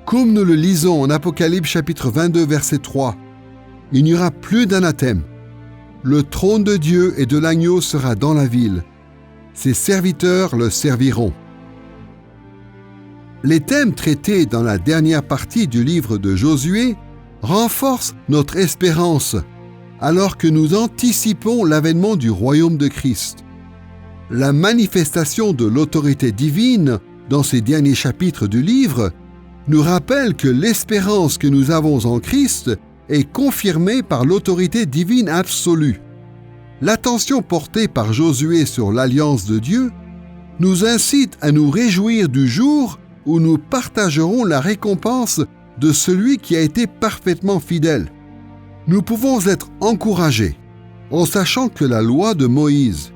Comme nous le lisons en Apocalypse chapitre 22, verset 3, il n'y aura plus d'anathème. Le trône de Dieu et de l'agneau sera dans la ville. Ses serviteurs le serviront. Les thèmes traités dans la dernière partie du livre de Josué renforcent notre espérance alors que nous anticipons l'avènement du royaume de Christ. La manifestation de l'autorité divine dans ces derniers chapitres du livre nous rappelle que l'espérance que nous avons en Christ est confirmée par l'autorité divine absolue. L'attention portée par Josué sur l'alliance de Dieu nous incite à nous réjouir du jour où nous partagerons la récompense de celui qui a été parfaitement fidèle. Nous pouvons être encouragés en sachant que la loi de Moïse,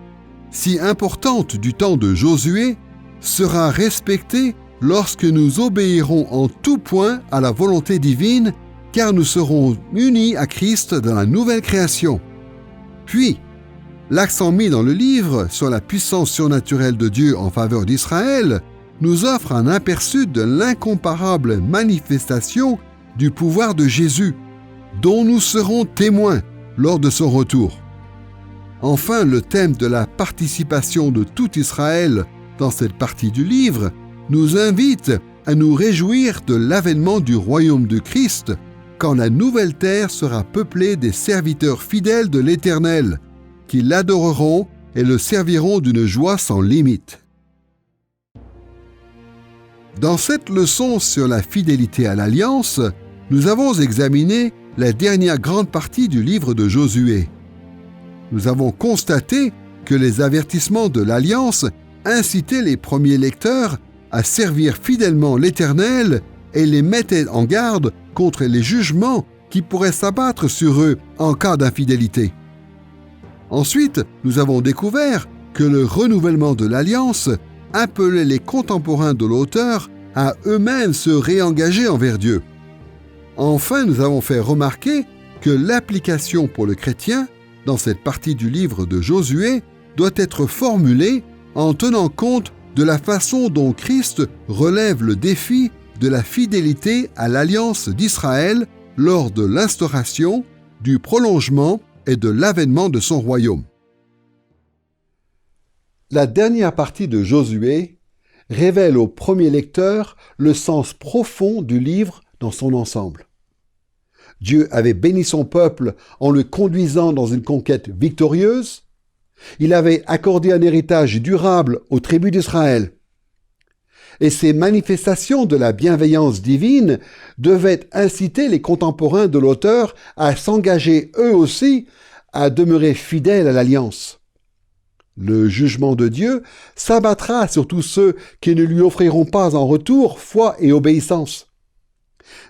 si importante du temps de Josué, sera respectée lorsque nous obéirons en tout point à la volonté divine, car nous serons unis à Christ dans la nouvelle création. Puis, l'accent mis dans le livre sur la puissance surnaturelle de Dieu en faveur d'Israël nous offre un aperçu de l'incomparable manifestation du pouvoir de Jésus, dont nous serons témoins lors de son retour. Enfin, le thème de la participation de tout Israël dans cette partie du livre nous invite à nous réjouir de l'avènement du royaume de Christ quand la nouvelle terre sera peuplée des serviteurs fidèles de l'Éternel, qui l'adoreront et le serviront d'une joie sans limite. Dans cette leçon sur la fidélité à l'Alliance, nous avons examiné la dernière grande partie du livre de Josué. Nous avons constaté que les avertissements de l'Alliance incitaient les premiers lecteurs à servir fidèlement l'Éternel et les mettaient en garde contre les jugements qui pourraient s'abattre sur eux en cas d'infidélité. Ensuite, nous avons découvert que le renouvellement de l'Alliance appelait les contemporains de l'auteur à eux-mêmes se réengager envers Dieu. Enfin, nous avons fait remarquer que l'application pour le chrétien dans cette partie du livre de Josué doit être formulée en tenant compte de la façon dont Christ relève le défi de la fidélité à l'alliance d'Israël lors de l'instauration, du prolongement et de l'avènement de son royaume. La dernière partie de Josué révèle au premier lecteur le sens profond du livre dans son ensemble. Dieu avait béni son peuple en le conduisant dans une conquête victorieuse. Il avait accordé un héritage durable aux tribus d'Israël. Et ces manifestations de la bienveillance divine devaient inciter les contemporains de l'auteur à s'engager eux aussi à demeurer fidèles à l'alliance. Le jugement de Dieu s'abattra sur tous ceux qui ne lui offriront pas en retour foi et obéissance.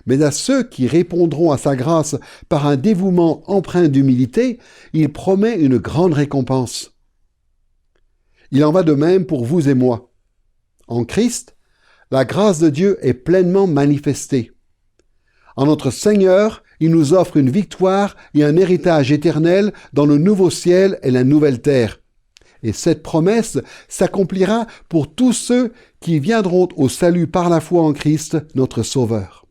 Mais à ceux qui répondront à sa grâce par un dévouement empreint d'humilité, il promet une grande récompense. Il en va de même pour vous et moi. En Christ, la grâce de Dieu est pleinement manifestée. En notre Seigneur, il nous offre une victoire et un héritage éternel dans le nouveau ciel et la nouvelle terre. Et cette promesse s'accomplira pour tous ceux qui viendront au salut par la foi en Christ, notre Sauveur.